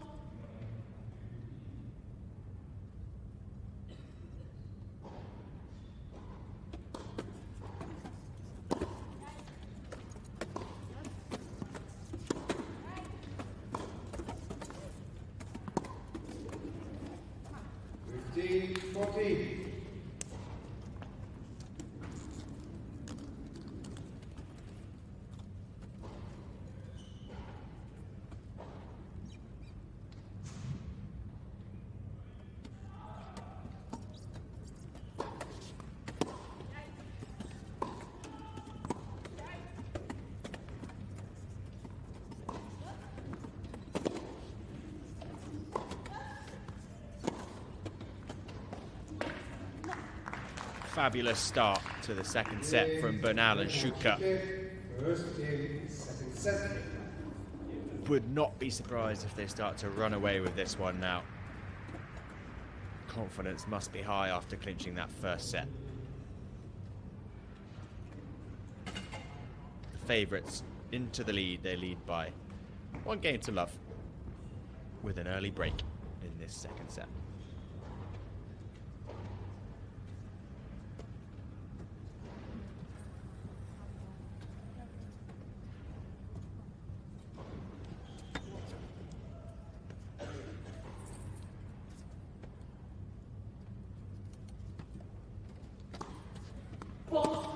Fabulous start to the second set from BERNAL and SHUKER. First game, second set. Would not be surprised if they start to run away with this one now. Confidence must be high after clinching that first set. The favourites into the lead. They lead by 1 game to love with an early break in this second set. Fault.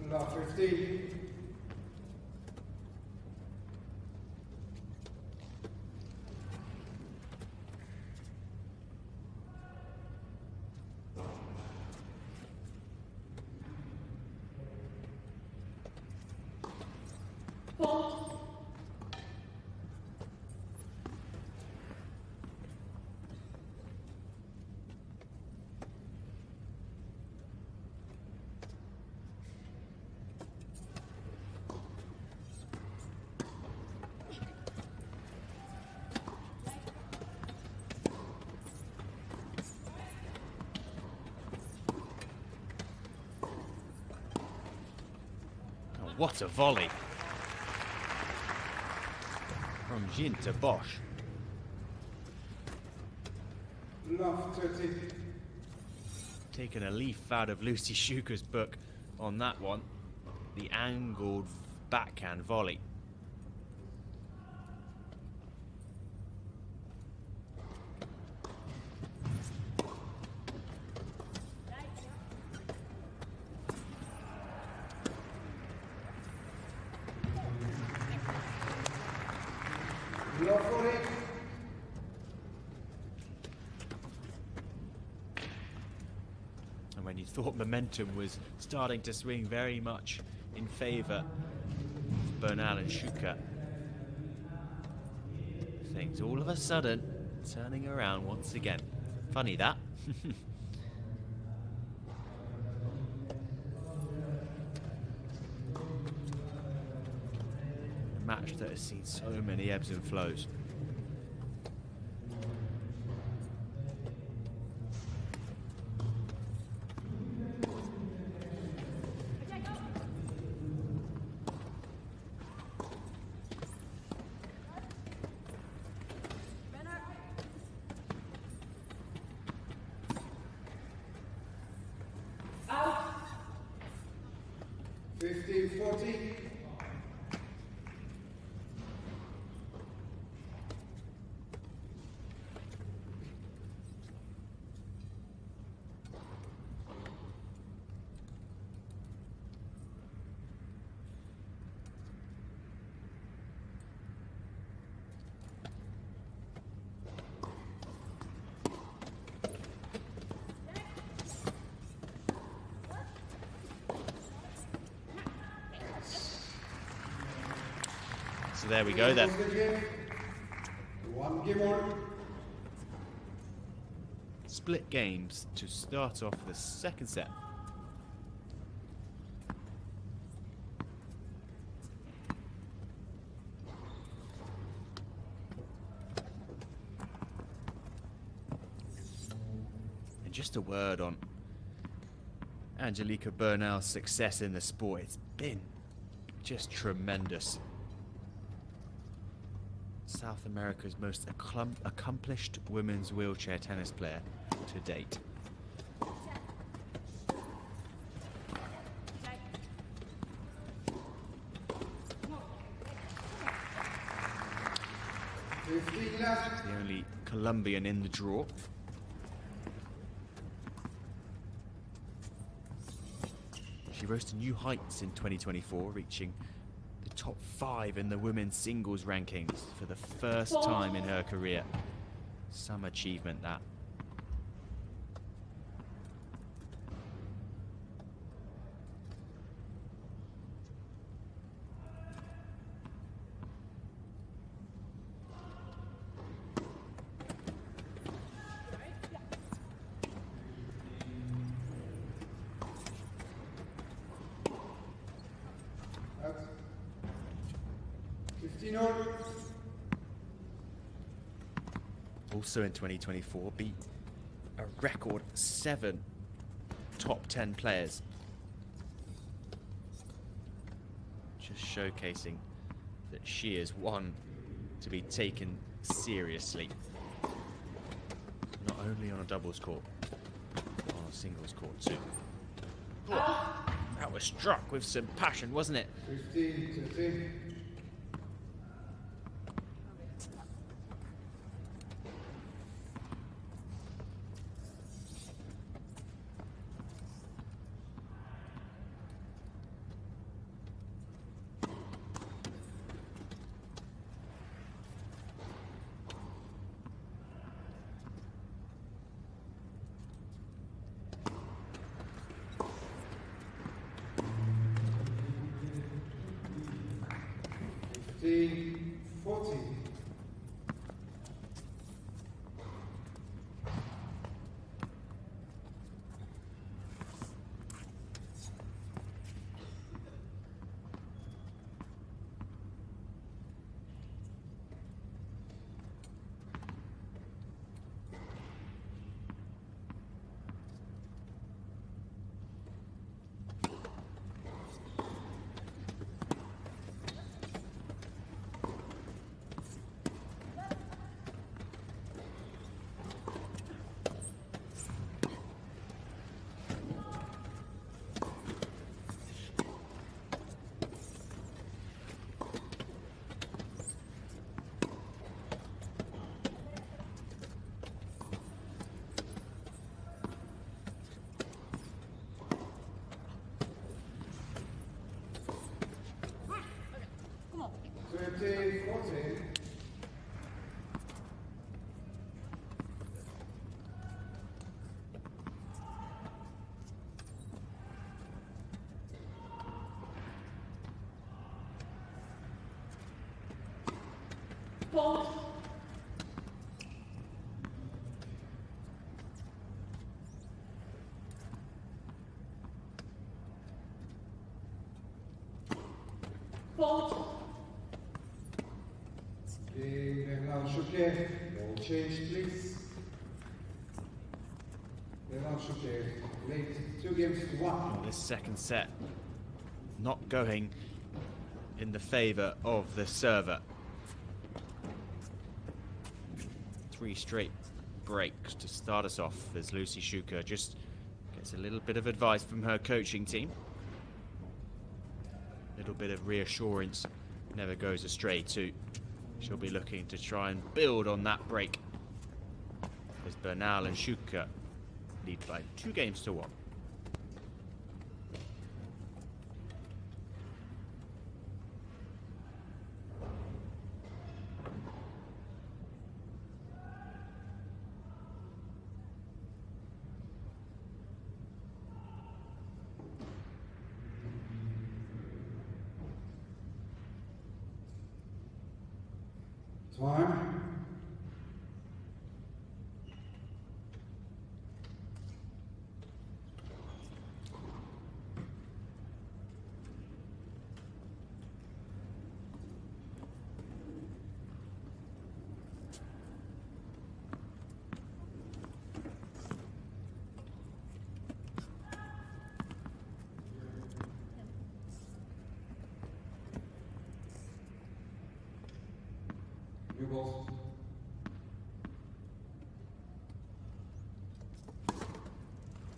Love 15. Fault. Oh, what a volley from Jinte Bosch. Love 30. Taking a leaf out of Lucy Shuker's book on that one. The angled backhand volley. Love 40. And when you thought momentum was starting to swing very much in favour of BERNAL and SHUKER, things all of a sudden turning around once again. Funny that. A match that has seen so many ebbs and flows. Out. there we go then. One game on. Split games to start off the second set. And just a word on Angelica BERNAL's success in the sport. It's been just tremendous. South America's most accomplished women's wheelchair tennis player to date. The only Colombian in the draw. She rose to new heights in 2024, reaching the top 5 in the women's singles rankings for the first time in her career. Some achievement, that. Also in 2024, beat a record 7 top 10 players. Just showcasing that she is one to be taken seriously. Not only on a doubles court, but on a singles court too. Oh, that was struck with some passion, wasn't it? 15-15. The 14. Fault. Fault. BERNAL SHUKER, ball change please. BERNAL SHUKER, late 2 games to 1. Oh, this second set not going in the favour of the server. 3 straight breaks to start us off as Lizzy SHUKER just gets a little bit of advice from her coaching team. A little bit of reassurance never goes astray too. She'll be looking to try and build on that break as BERNAL and SHUKER lead by 2 games to 1. Time. New balls.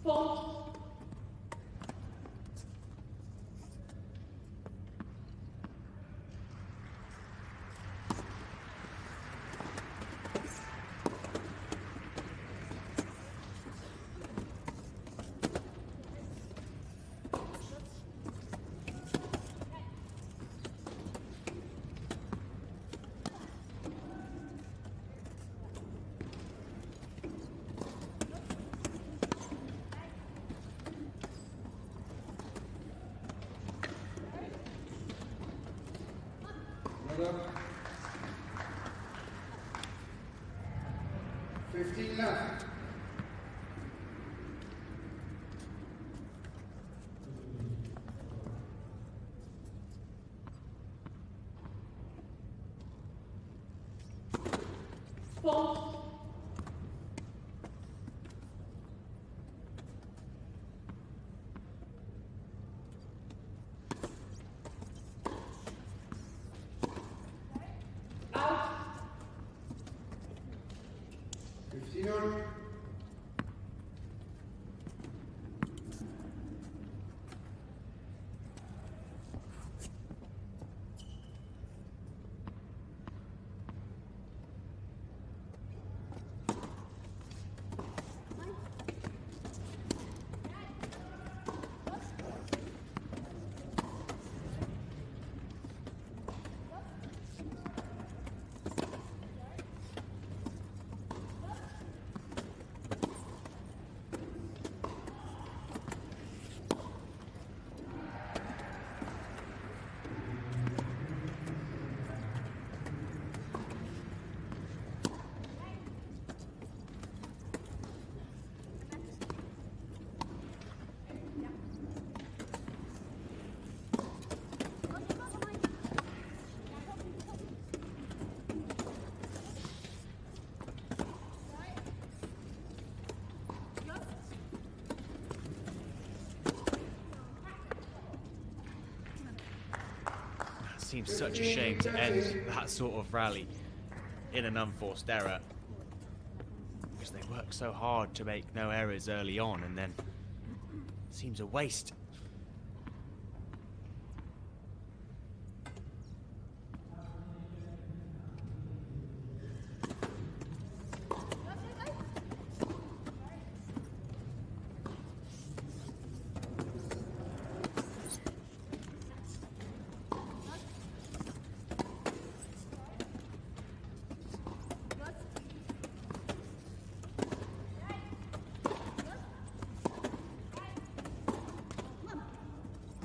Fault. Another. 15 left. Fault. Out. 15 on. Seems such a shame to end that sort of rally in an unforced error, because they work so hard to make no errors early on, and then it seems a waste.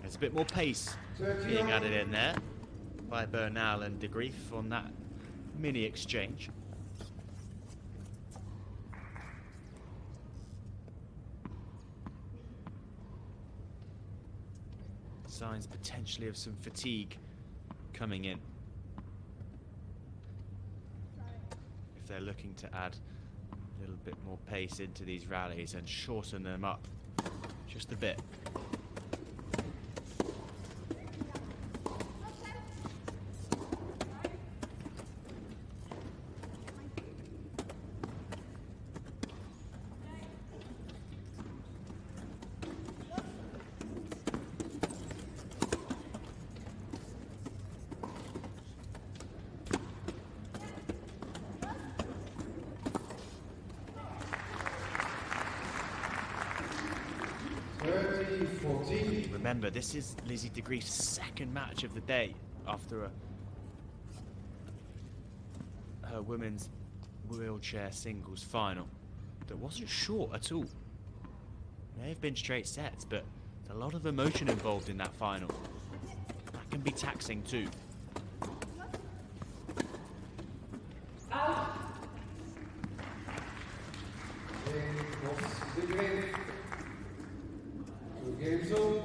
There's a bit more pace being added in there by BERNAL and GREEF on that mini exchange. Signs potentially of some fatigue coming in, if they're looking to add a little bit more pace into these rallies and shorten them up just a bit. Remember, this is Lizzy de Grief's second match of the day after her women's wheelchair singles final that wasn't short at all. May have been straight sets, but there's a lot of emotion involved in that final. That can be taxing too. Cross the grave. 2 games on.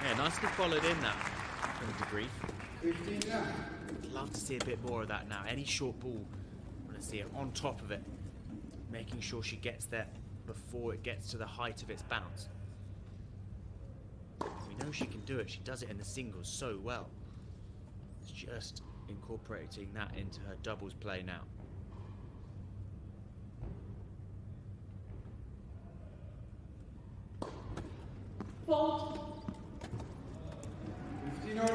Yeah, nicely followed in that from the GREEF. 15 down. Love to see a bit more of that now. Any short ball, I want to see it on top of it, making sure she gets there before it gets to the height of its bounce. We know she can do it. She does it in the singles so well. It's just incorporating that into her doubles play now. Fault. 15 all.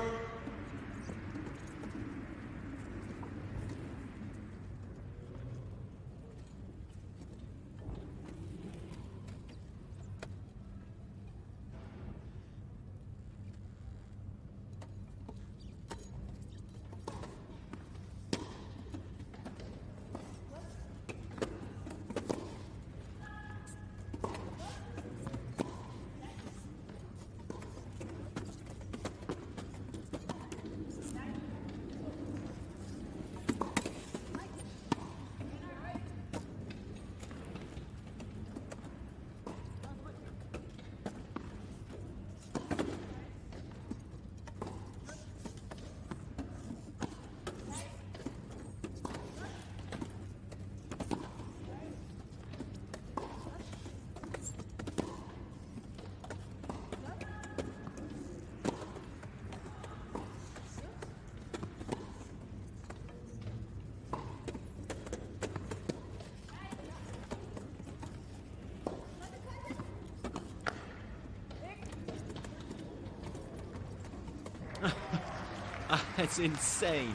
That's insane.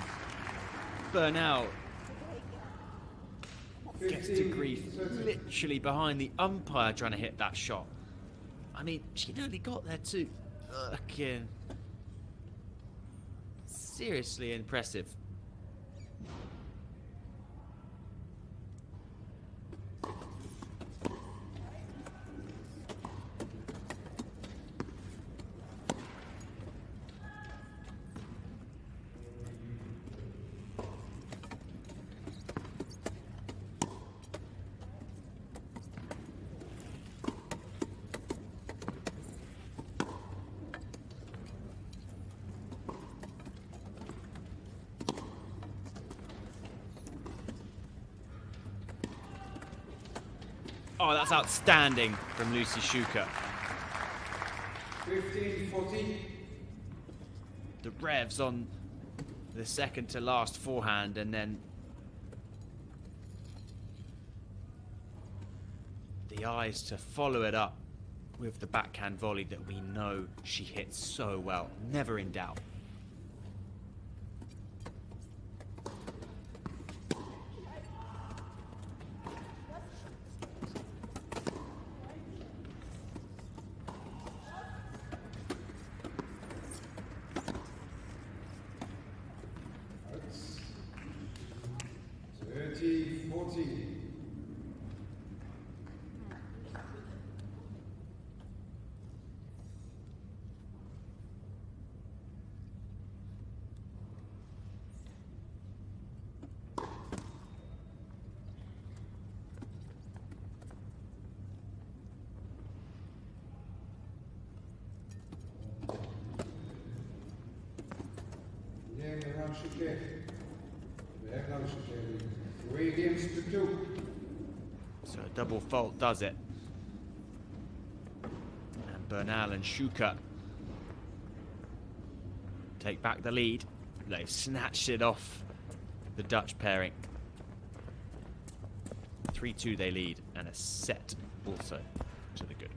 BERNAL gets to GREEF literally behind the umpire trying to hit that shot. I mean, she nearly got there too. Looking seriously impressive. Oh, that's outstanding from Lizzy SHUKER. 15-14. The revs on the second to last forehand, and then the eyes to follow it up with the backhand volley that we know she hits so well. Never in doubt. That's 30-14. SHUKER. SHUKER. 3 games to 2. So a double fault does it. And BERNAL and SHUKER take back the lead. They've snatched it off the Dutch pairing. 3-2 they lead, and a set also to the good.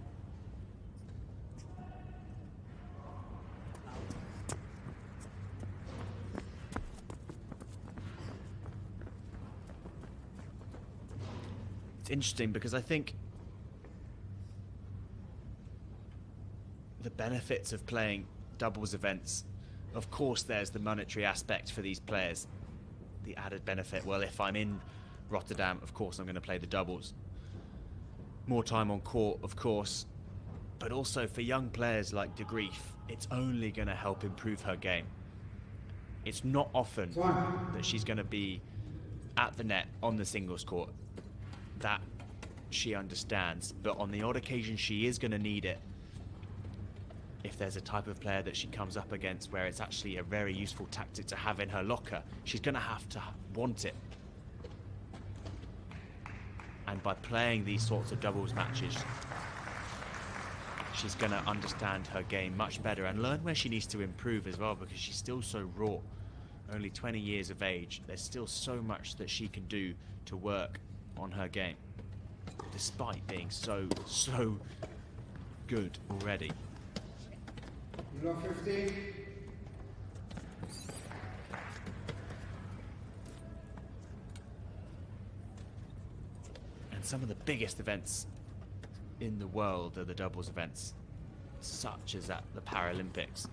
It's interesting because I think the benefits of playing doubles events, of course there's the monetary aspect for these players. The added benefit, well, if I'm in Rotterdam, of course I'm going to play the doubles. More time on court, of course, but also for young players like de GREEF, it's only going to help improve her game. It's not often that she's going to be at the net on the singles court. That she understands, but on the odd occasion she is going to need it. If there's a type of player that she comes up against where it's actually a very useful tactic to have in her locker, she's going to have to want it. And by playing these sorts of doubles matches, she's going to understand her game much better and learn where she needs to improve as well, because she's still so raw. Only 20 years of age. There's still so much that she can do to work on her game, despite being so good already. Block 15. And some of the biggest events in the world are the doubles events, such as at the Paralympics.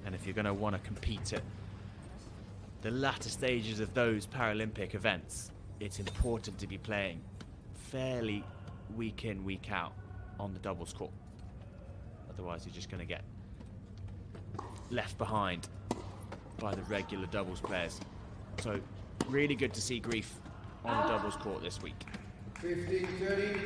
And if you're going to want to compete at the latter stages of those Paralympic events, it's important to be playing fairly week in, week out on the doubles court. Otherwise, you're just going to get left behind by the regular doubles players. So, really good to see GREEF on the doubles court this week. 15-30.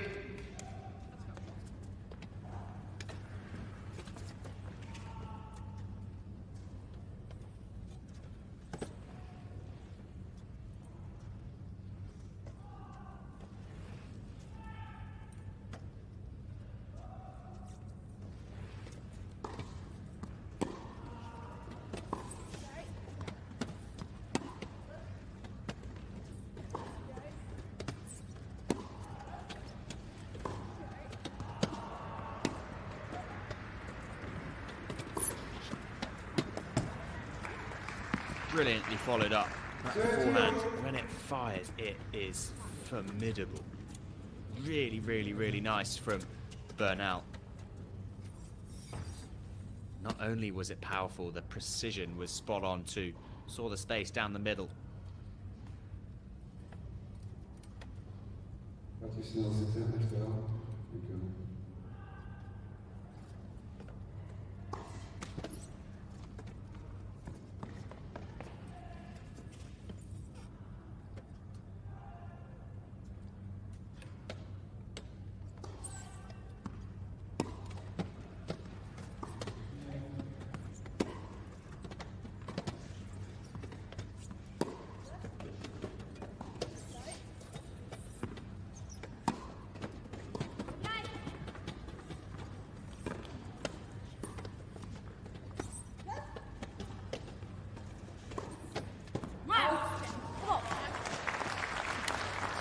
Brilliantly followed up. That forehand, when it fires, it is formidable. Really, really, really nice from BERNAL. Not only was it powerful, the precision was spot on too. Saw the space down the middle. Gaat u snel zitten, echt wel.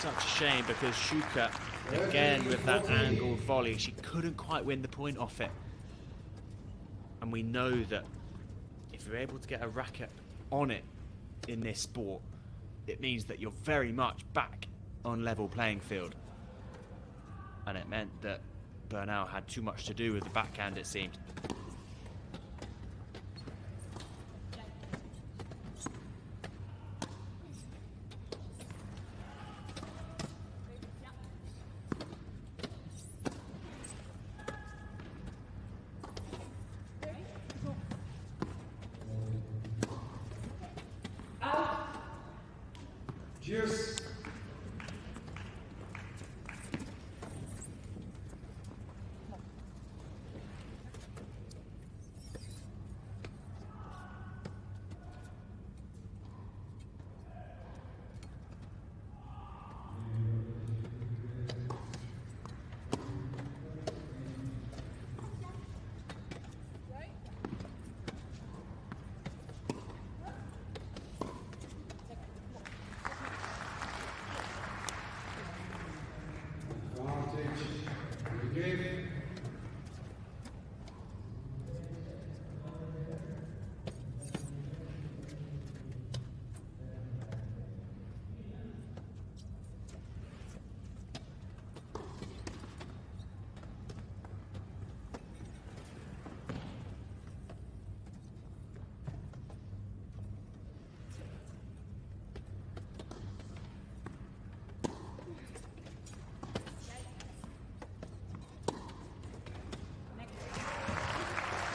Such a shame, because SHUKER, again with that angled volley, she couldn't quite win the point off it. And we know that if you're able to get a racket on it in this sport, it means that you're very much back on level playing field. And it meant that BERNAL had too much to do with the backhand, it seemed. Cheers. GREEF.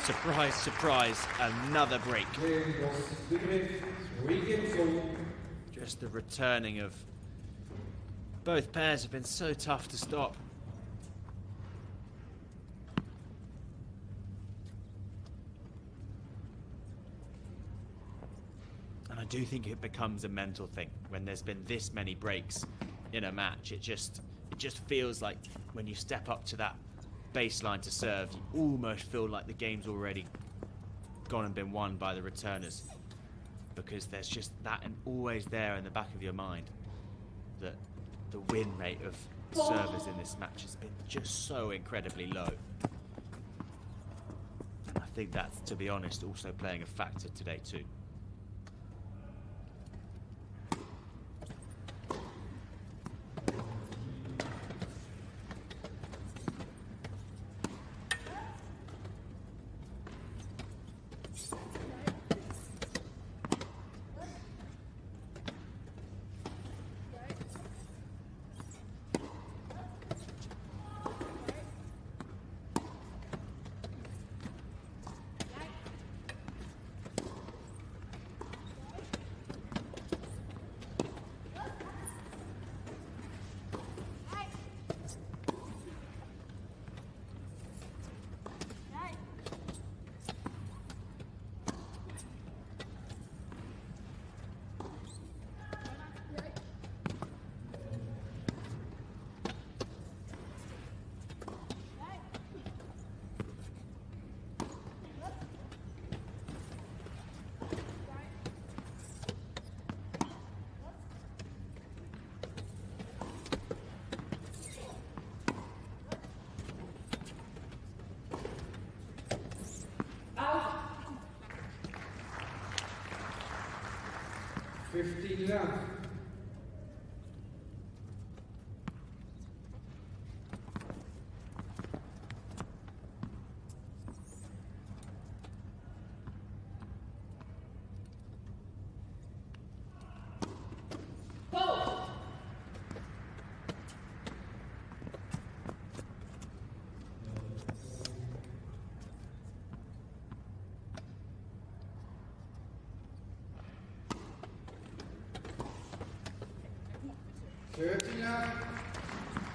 Surprise, surprise, another break. Just the returning of both pairs have been so tough to stop. And I do think it becomes a mental thing when there's been this many breaks in a match. It just feels like when you step up to that baseline to serve, you almost feel like the game's already gone and been won by the returners, because there's just that and always there in the back of your mind that the win rate of servers in this match has been just so incredibly low. And I think that's, to be honest, also playing a factor today too. Out. 15 left.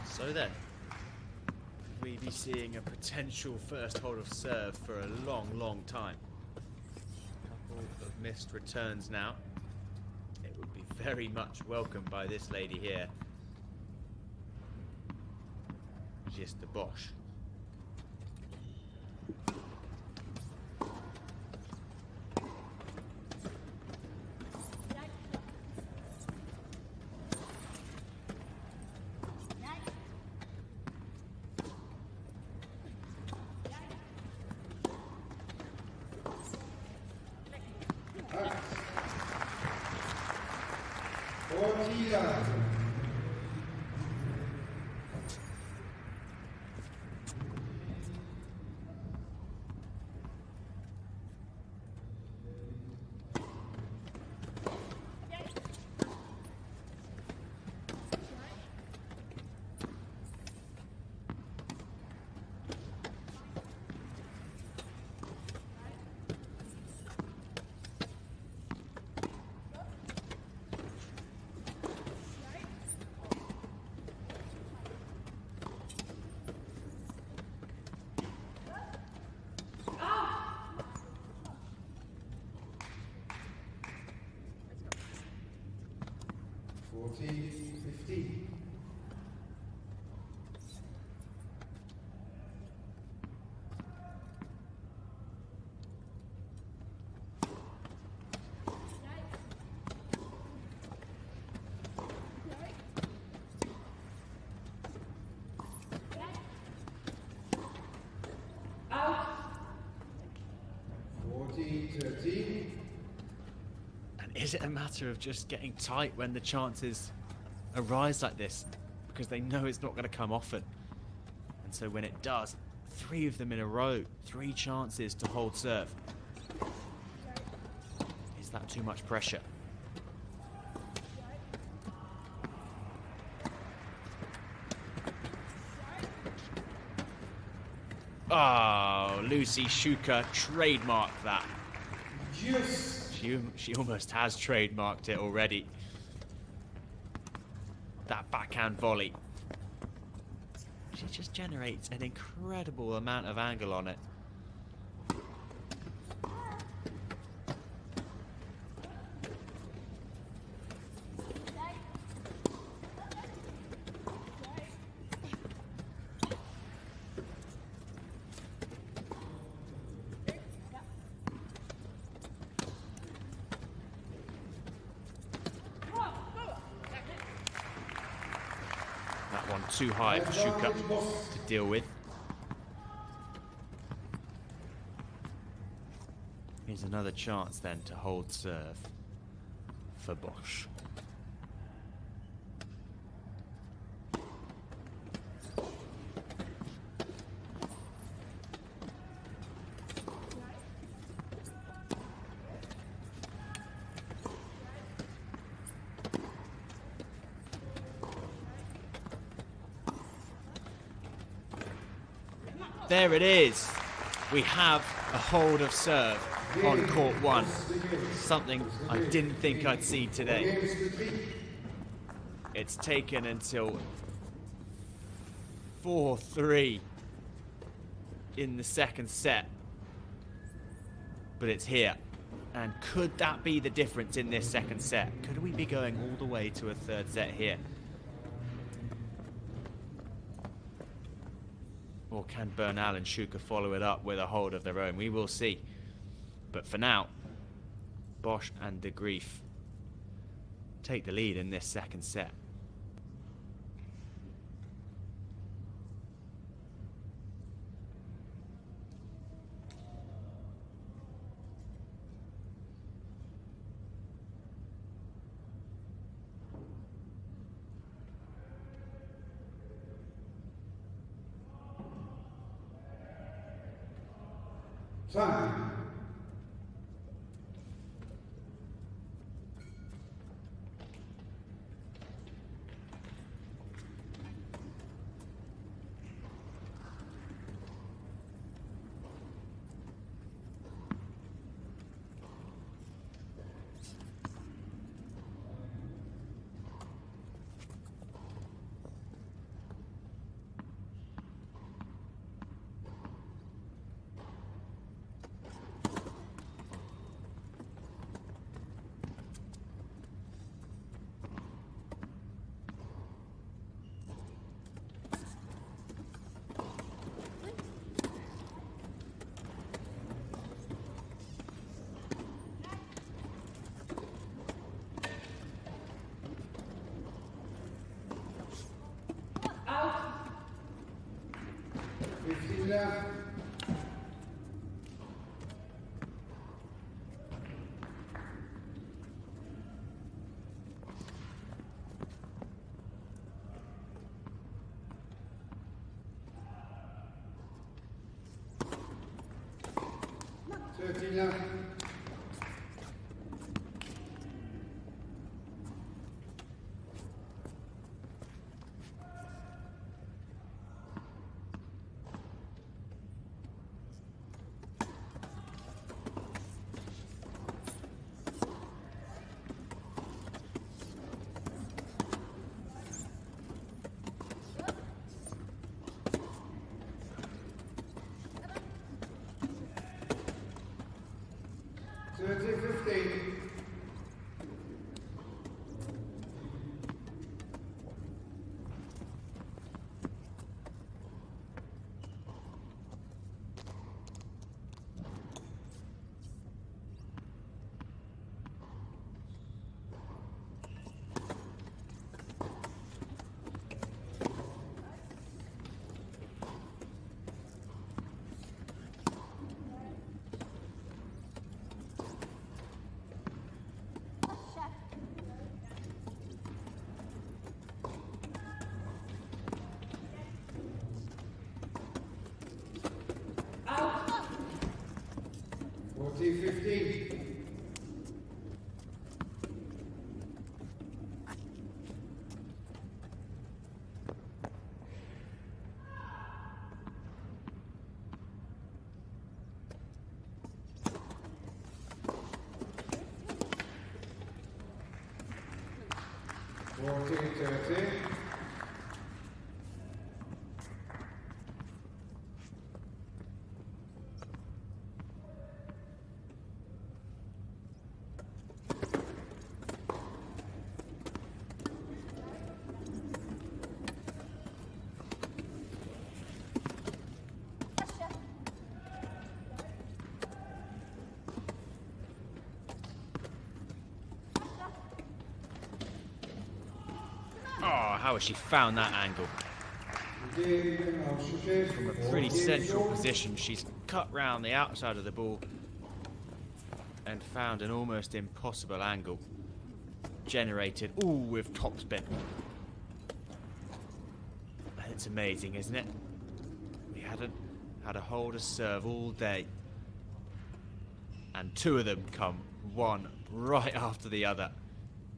So then, we be seeing a potential first hold of serve for a long, long time. A couple of missed returns now. It would be very much welcomed by this lady here, Jinte Bosch. 13. And is it a matter of just getting tight when the chances arise like this? Because they know it's not going to come often. And so when it does, 3 of them in a row, 3 chances to hold serve. Is that too much pressure? Oh, Lucy SHUKER trademarked that. Yes. She almost has trademarked it already. That backhand volley. She just generates an incredible amount of angle on it. That one too high for SHUKER to deal with. Here's another chance then to hold serve for Bosch. There it is. We have a hold of serve on court 1. Something I didn't think I'd see today. It's taken until 4-3 in the second set. But it's here. And could that be the difference in this second set? Could we be going all the way to a third set here? Or can BERNAL and SHUKER follow it up with a hold of their own? We will see. But for now, Bosch and the GREEF take the lead in this second set. Time. Out. 15 left.13 left. 40-15. Oh, how has she found that angle? From a pretty central position, she's cut round the outside of the ball and found an almost impossible angle. Generated, ooh, with topspin. And it's amazing, isn't it? We hadn't had a hold of serve all day. And two of them come, one right after the other.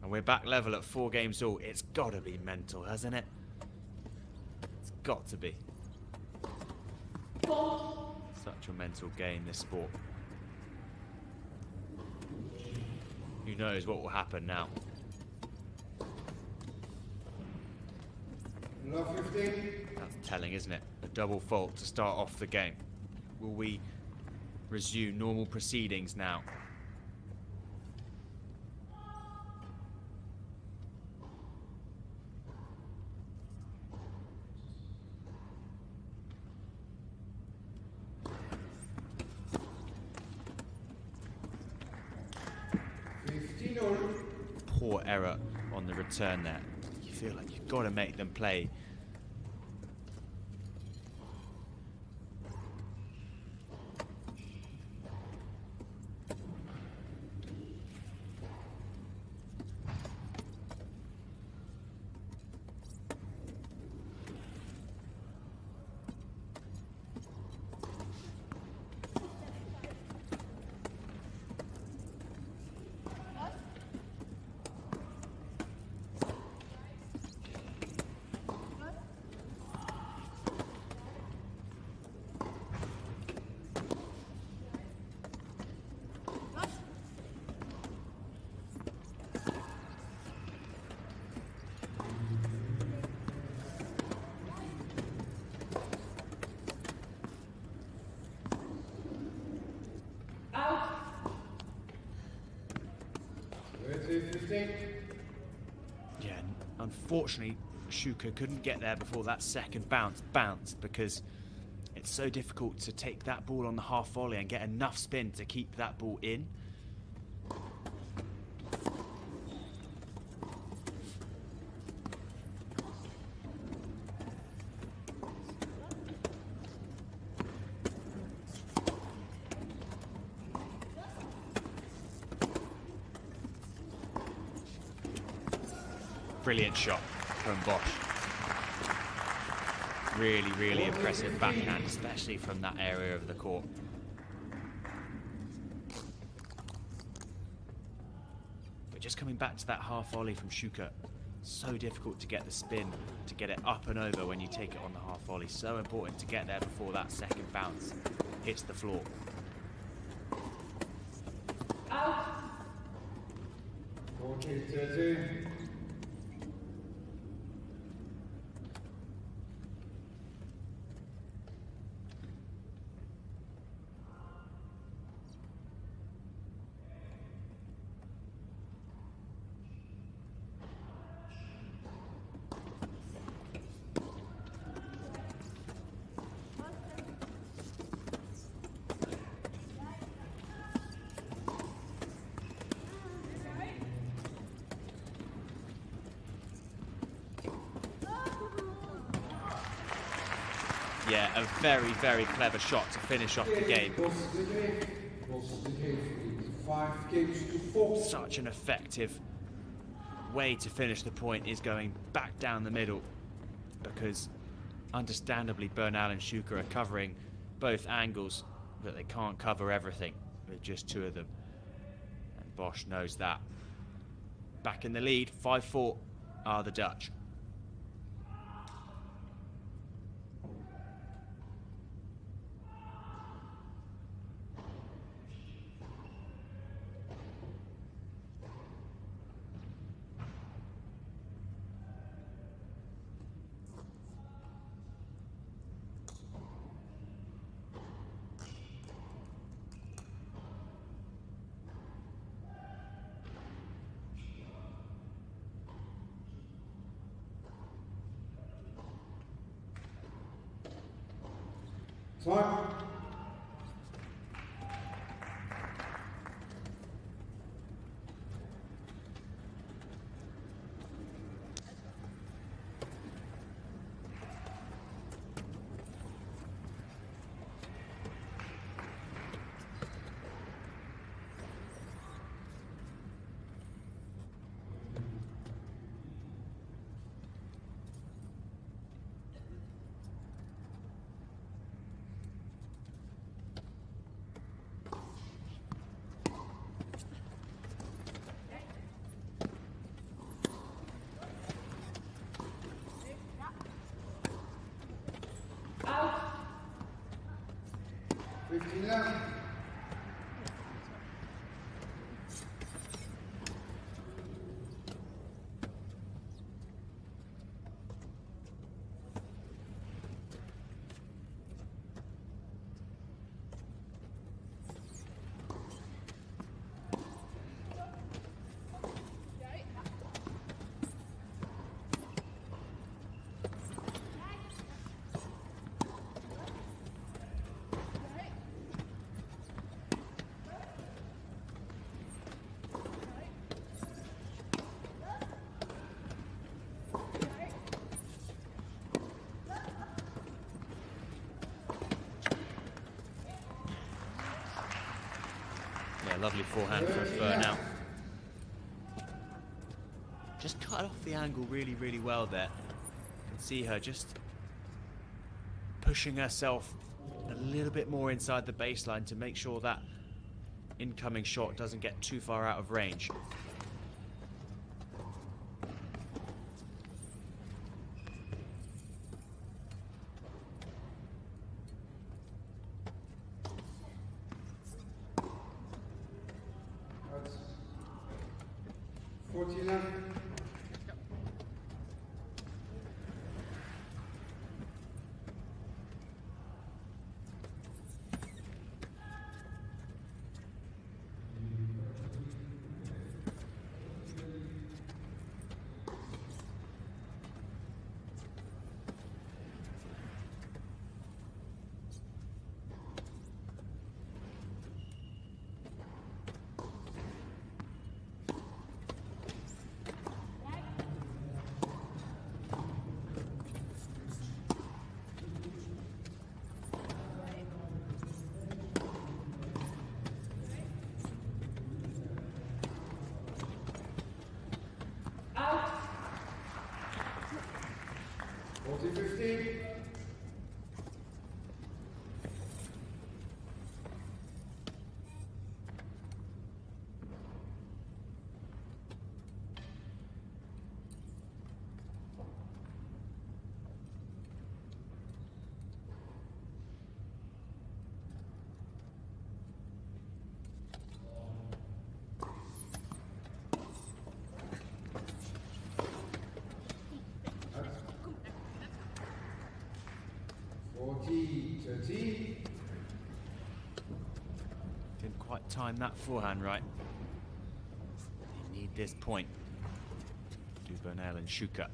And we're back level at 4 games all. It's got to be mental, hasn't it? It's got to be. Such a mental game, this sport. Who knows what will happen now? That's telling, isn't it? A double fault to start off the game. Will we resume normal proceedings now? Poor error on the return there. You feel like you've got to make them play. Yeah, unfortunately, SHUKER couldn't get there before that second bounce bounced because it's so difficult to take that ball on the half volley and get enough spin to keep that ball in. Brilliant shot from Bosch. Really, really impressive backhand, especially from that area of the court. But just coming back to that half volley from SHUKER, so difficult to get the spin, to get it up and over when you take it on the half volley. So important to get there before that second bounce hits the floor. Out. 40-13. Yeah, a very, very clever shot to finish off the game. Such an effective way to finish the point is going back down the middle, because understandably BERNAL and SHUKER are covering both angles, but they can't cover everything. with just two of them. And Bosch knows that. Back in the lead, 5-4 are the Dutch. Time. Out. 15 left. Yeah, lovely forehand for BERNAL. Just cut off the angle really, really well there. You can see her just pushing herself a little bit more inside the baseline to make sure that incoming shot doesn't get too far out of range. That's 14 left. Out. 40-15. That's 40-13. Didn't quite time that forehand right. They need this point. Do BERNAL and SHUKER.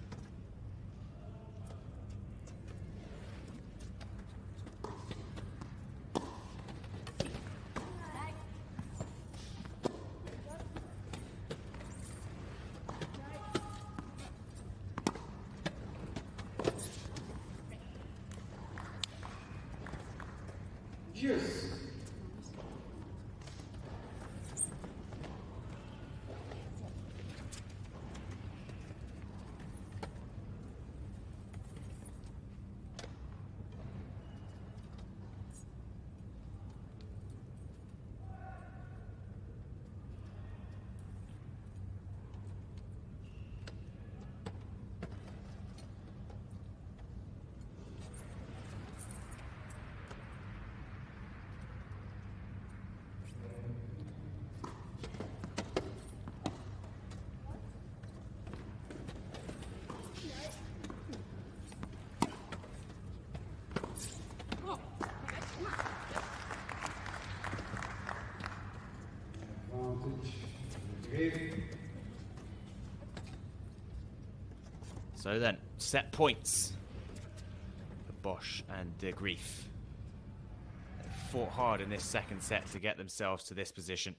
Cheers. So then, set points for Bosch and de GREEF. They fought hard in this second set to get themselves to this position.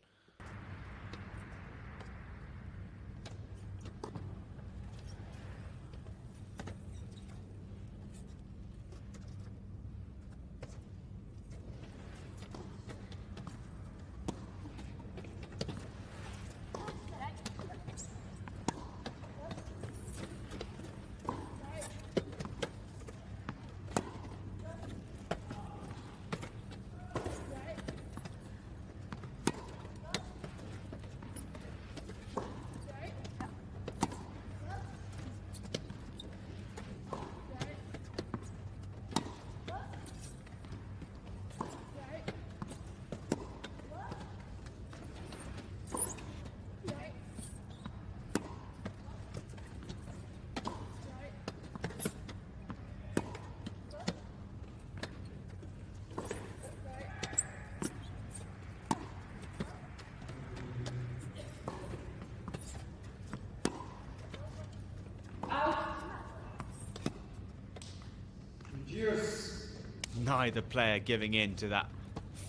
Neither player giving in to that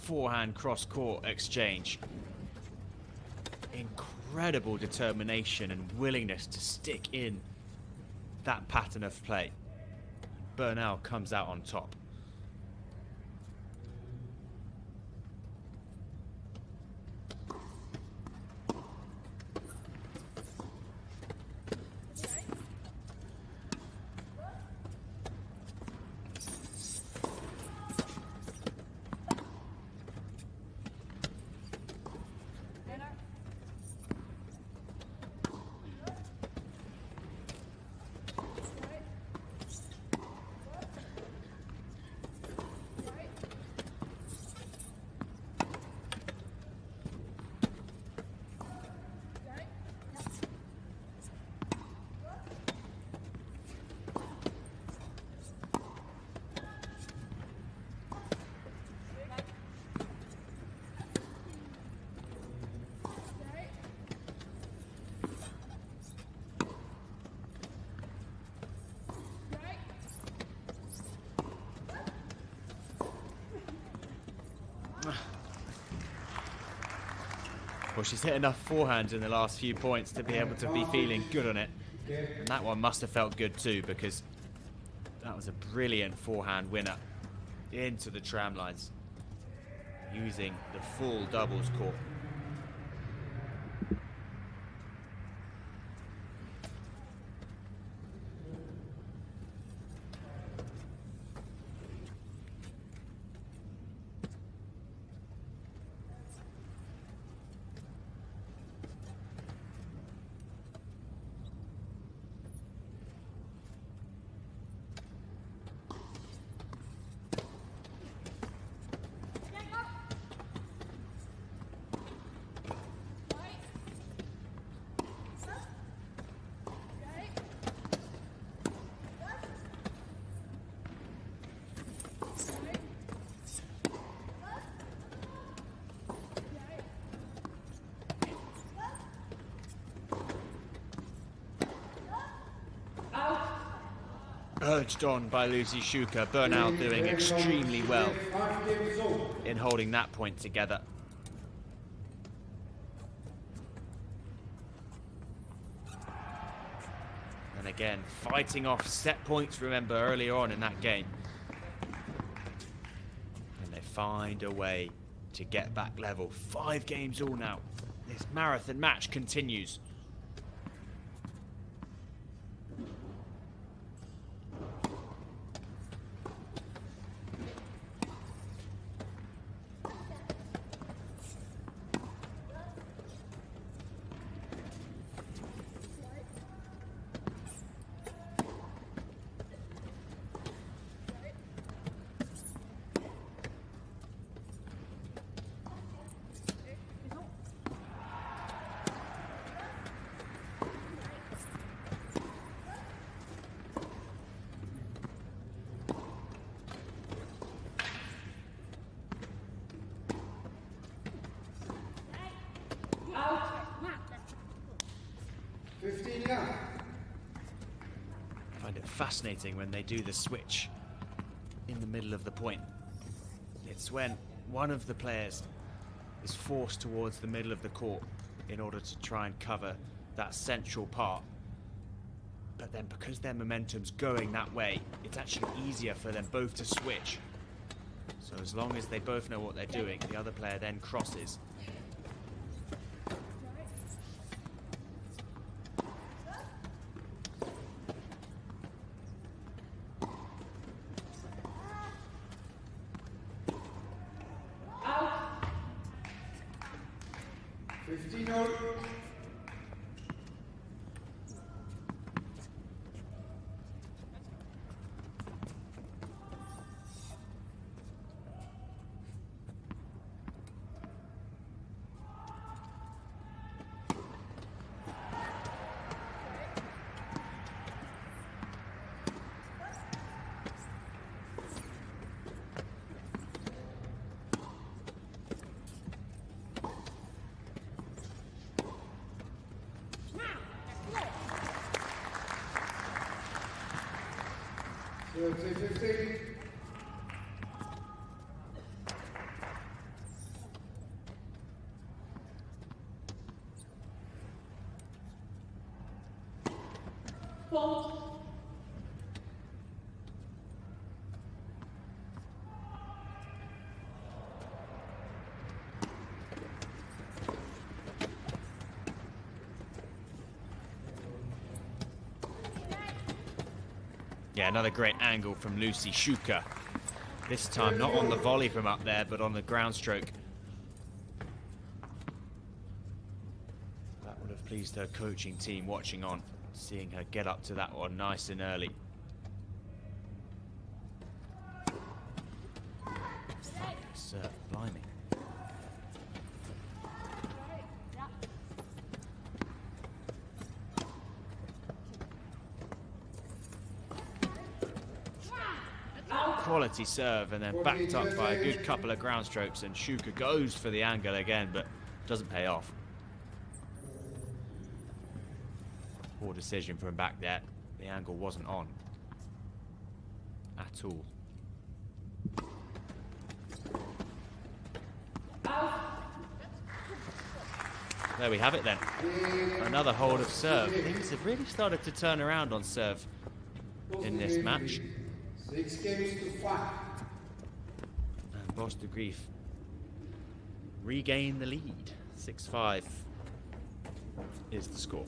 forehand cross-court exchange. Incredible determination and willingness to stick in that pattern of play. BERNAL comes out on top. Well, she's hit enough forehands in the last few points to be able to be feeling good on it. And that one must have felt good too, because that was a brilliant forehand winner into the tram lines, using the full doubles court. Urged on by Lizzy SHUKER, BERNAL doing extremely well in holding that point together. And again, fighting off set points, remember, earlier on in that game. And they find a way to get back level. 5 games all now. This marathon match continues. fascinating when they do the switch in the middle of the point. It's when one of the players is forced towards the middle of the court in order to try and cover that central part. But then because their momentum's going that way, it's actually easier for them both to switch. So as long as they both know what they're doing, the other player then crosses. Out. 15-all. So it's a 15. Fault. Yeah, another great angle from Lizzy SHUKER. This time not on the volley from up there, but on the ground stroke. That would have pleased her coaching team watching on, seeing her get up to that one nice and early. Serve, blimey. Quality serve, and then backed up by a good couple of ground strokes, and SHUKER goes for the angle again, but doesn't pay off. Poor decision from back there. The angle wasn't on at all. There we have it then. Another hold of serve. Things have really started to turn around on serve in this match. 6 games to 5. And Boss de GREEF regain the lead. 6-5 is the score.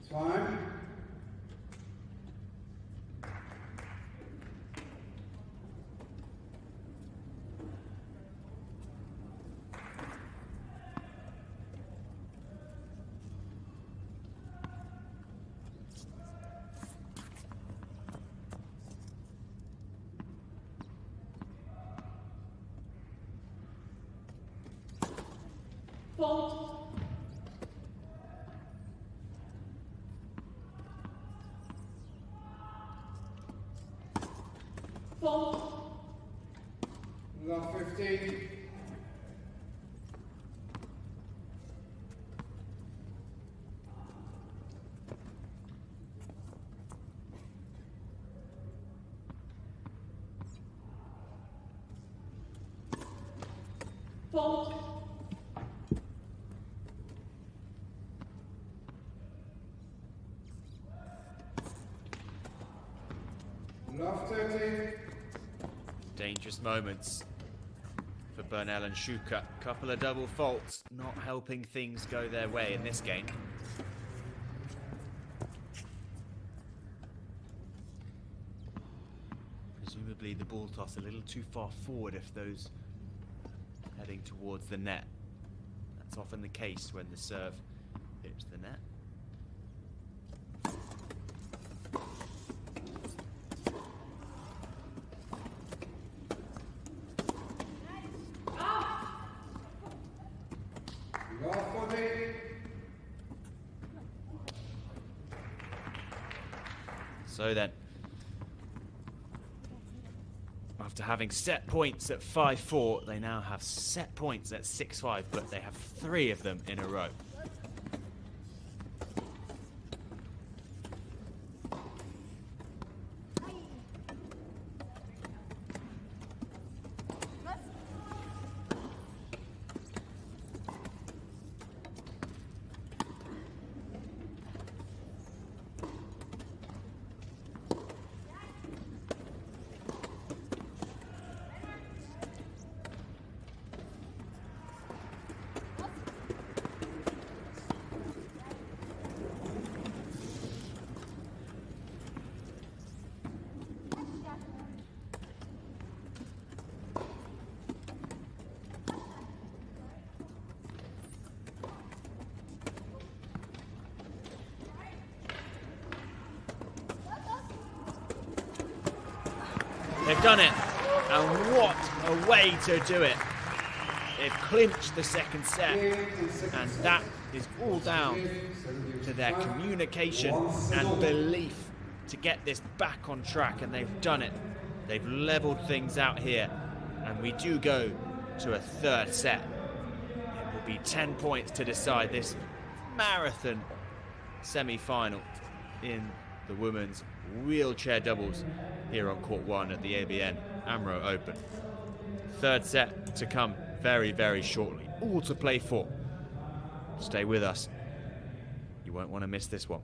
Time. Fault. Fault. Love 15. Fault. Love 13. Dangerous moments for BERNAL and SHUKER. Couple of double faults, not helping things go their way in this game. Presumably possibly the ball toss a little too far forward if those heading towards the net. That's often the case when the serve hits the net. So then, after having set points at 5-4, they now have set points at 6-5, but they have 3 of them in a row. They've done it, and what a way to do it. They've clinched the second set, and that is all down to their communication and belief to get this back on track, and they've done it. They've leveled things out here, and we do go to a third set. It will be 10 points to decide this marathon semi-final in the women's wheelchair doubles here on Court 1 at the ABN AMRO Open. Third set to come very, very shortly. All to play for. Stay with us. You won't want to miss this one.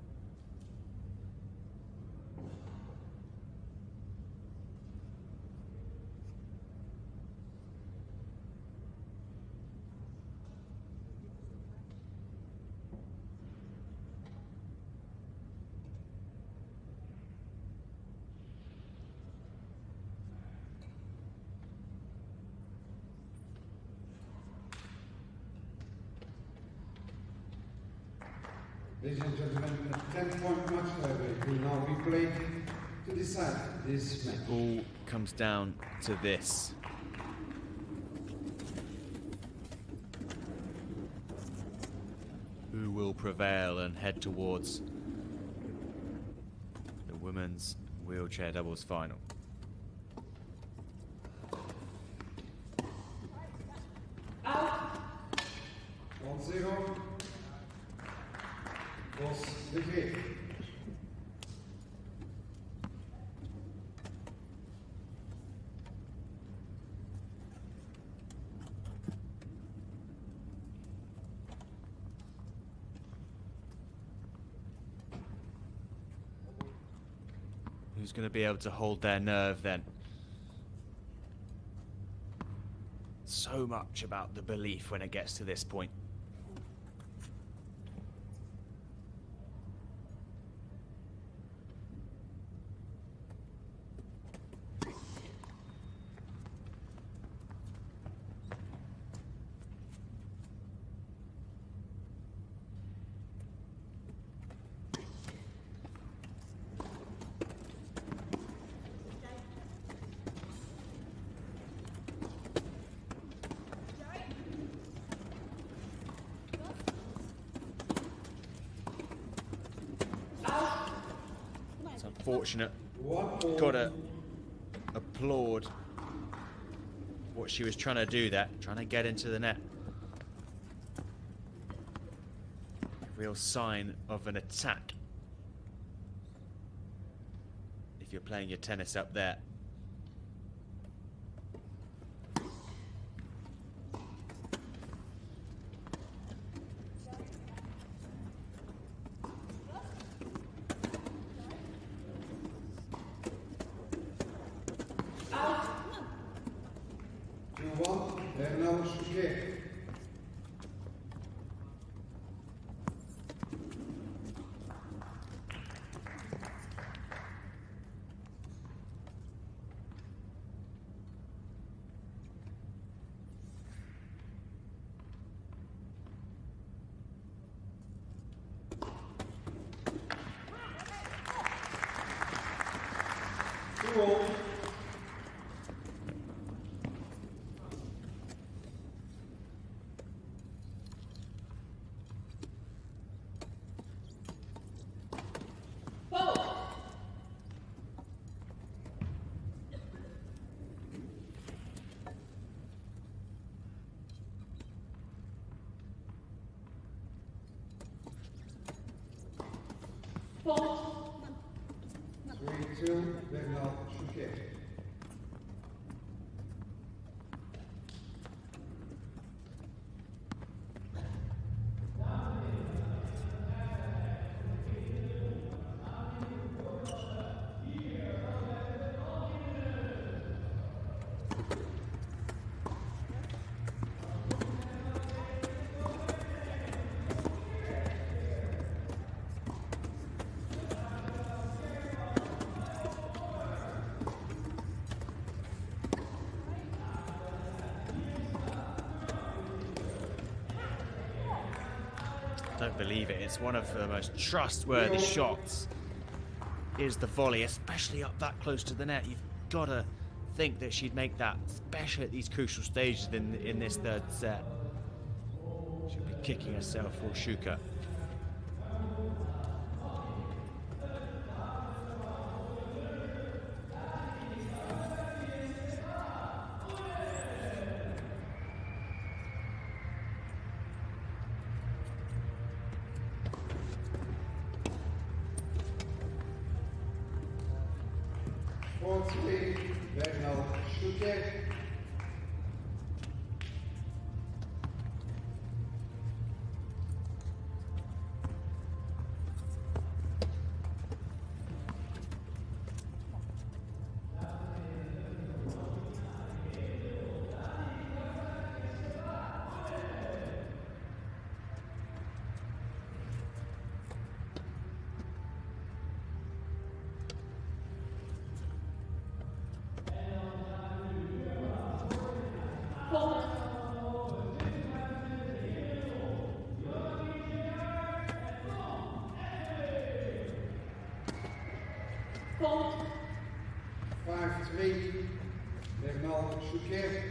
Ladies and gentlemen, a 10-point match will now be played to decide this match. All comes down to this. Who will prevail and head towards the women's wheelchair doubles final? Out. 1-0. The GREEF. Who's going to be able to hold their nerve then? So much about the belief when it gets to this point. Fortunate. Gotta applaud what she was trying to do there, trying to get into the net. Real sign of an attack if you're playing your tennis up there. BERNAL SHUKER. 2-all. Fault. Fault. 3-2, BERNAL, SHUKER. Don't believe it. It's one of the most trustworthy shots is the volley, especially up that close to the net. You've got to think that she'd make that, especially at these crucial stages in this third set. She'll be kicking herself for SHUKER. BERNAL, SHUKER. Fault. Fault. 5-3, BERNAL, SHUKER.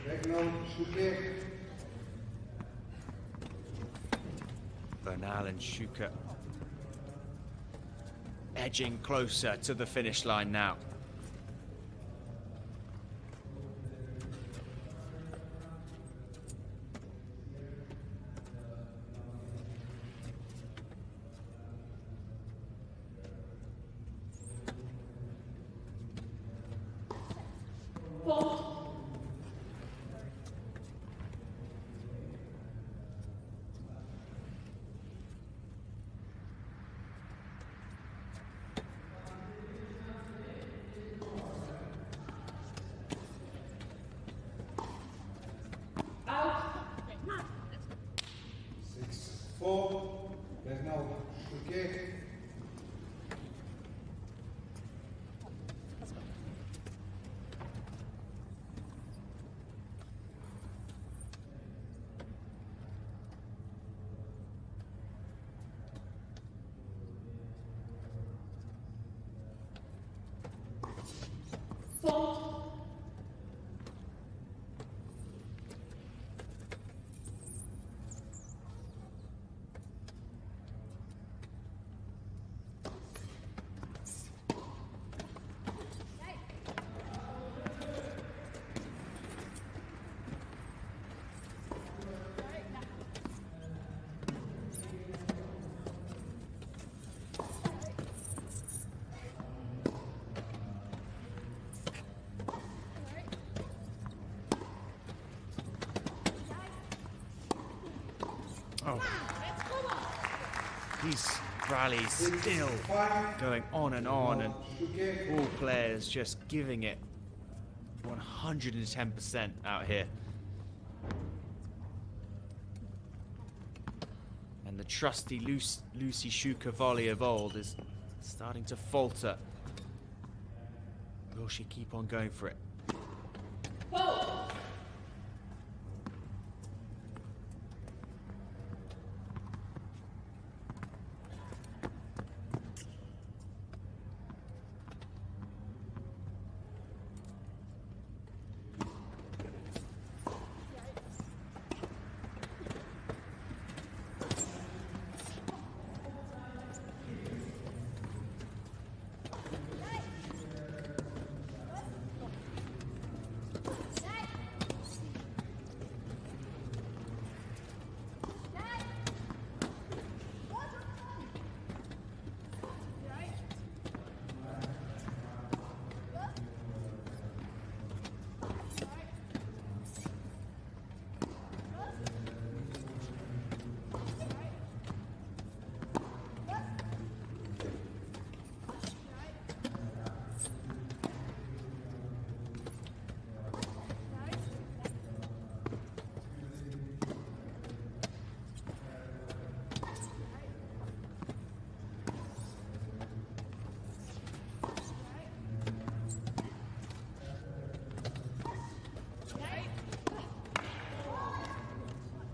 BERNAL, SHUKER. BERNAL and SHUKER edging closer to the finish line now. Fault. Out. 6-4, BERNAL, SHUKER. Fault. Wow. These rallies still going on, and all players just giving it 110% out here. And the trusty Lizzy SHUKER volley of old is starting to falter. Will she keep on going for it?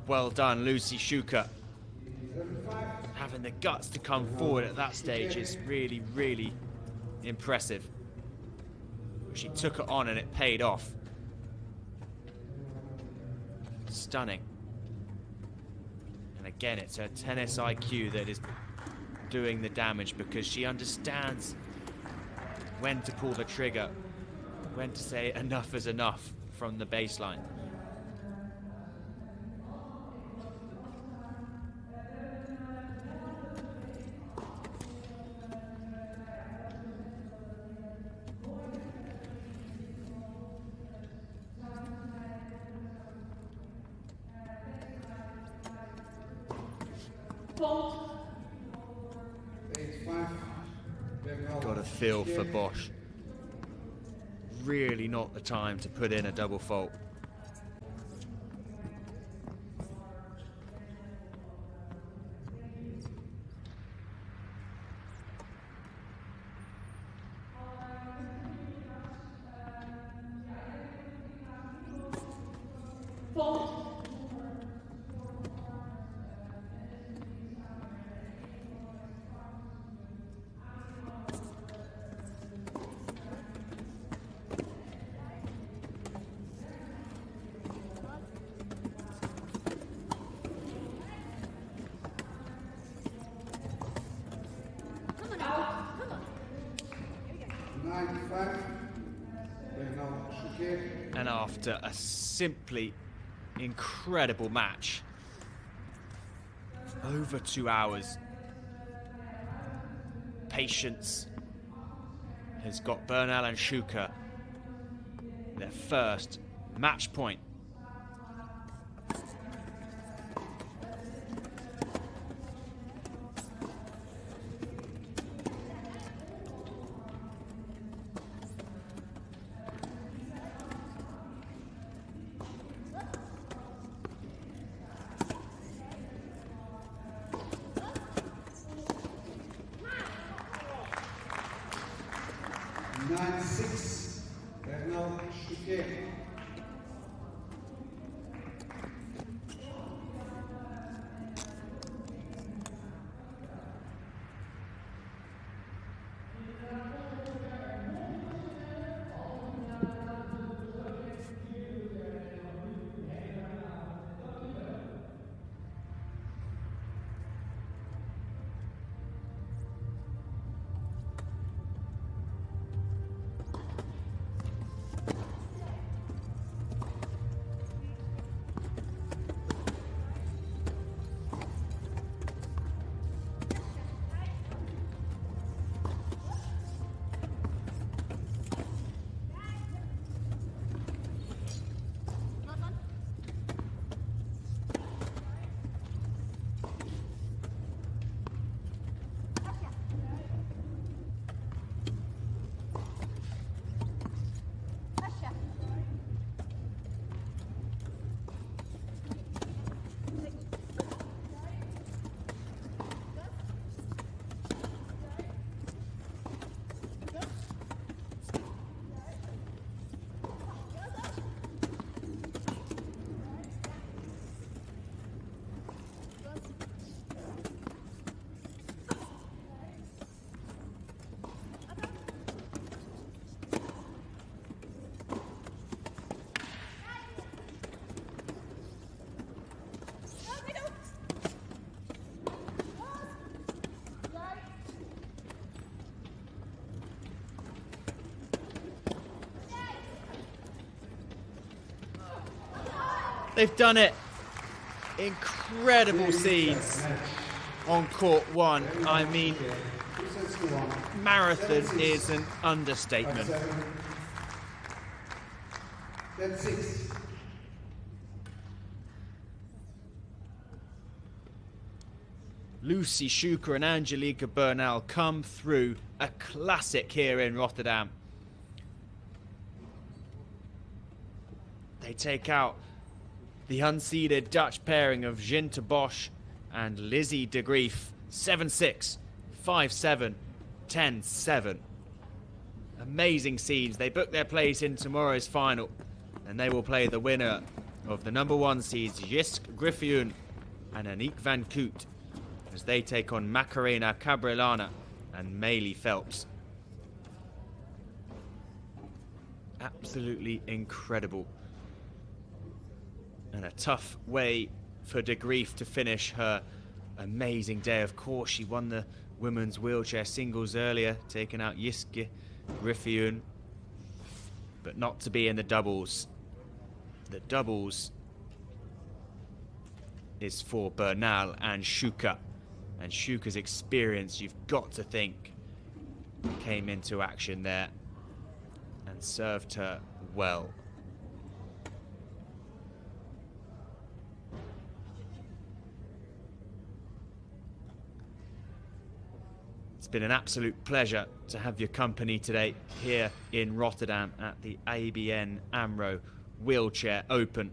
Well done, Lizzy SHUKER. Having the guts to come forward at that stage is really, really impressive. She took it on and it paid off. Stunning. And again, it's her tennis IQ that is doing the damage, because she understands when to pull the trigger, when to say enough is enough from the baseline. Got a feel for Bosch. Really not the time to put in a double fault. And after a simply incredible match, over 2 hours, patience has got BERNAL and SHUKER their first match point. BERNAL SHUKER. They've done it. Incredible scenes on court 1. I mean, 2 sets to 1. marathon is an understatement. 5-7. 10-6. Lizzy, SHUKER and Angelica BERNAL come through a classic here in Rotterdam. They take out the unseeded Dutch pairing of Jinte Bosch and Lizzy de GREEF. 7-6, 5-7, 10-7. Amazing scenes. They book their place in tomorrow's final, and they will play the winner of the number 1 seeds, Jiske Griffioen and Aniek van Koot, as they take on Macarena Cabrelana and Maylee Phelps. Absolutely incredible. And a tough way for de GREEF to finish her amazing day. Of course, she won the women's wheelchair singles earlier, taking out Jiske Griffioen, but not to be in the doubles. The doubles is for BERNAL and SHUKER. And SHUKER's experience, you've got to think, came into action there and served her well. It's been an absolute pleasure to have your company today here in Rotterdam at the ABN AMRO Wheelchair Open.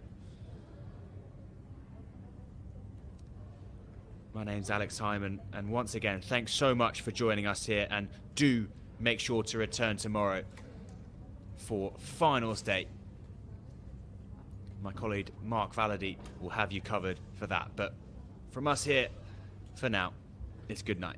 My name's Alex Hyman, and once again, thanks so much for joining us here, and do make sure to return tomorrow for finals day. My colleague Mark Valady will have you covered for that, but from us here, for now, it's good night.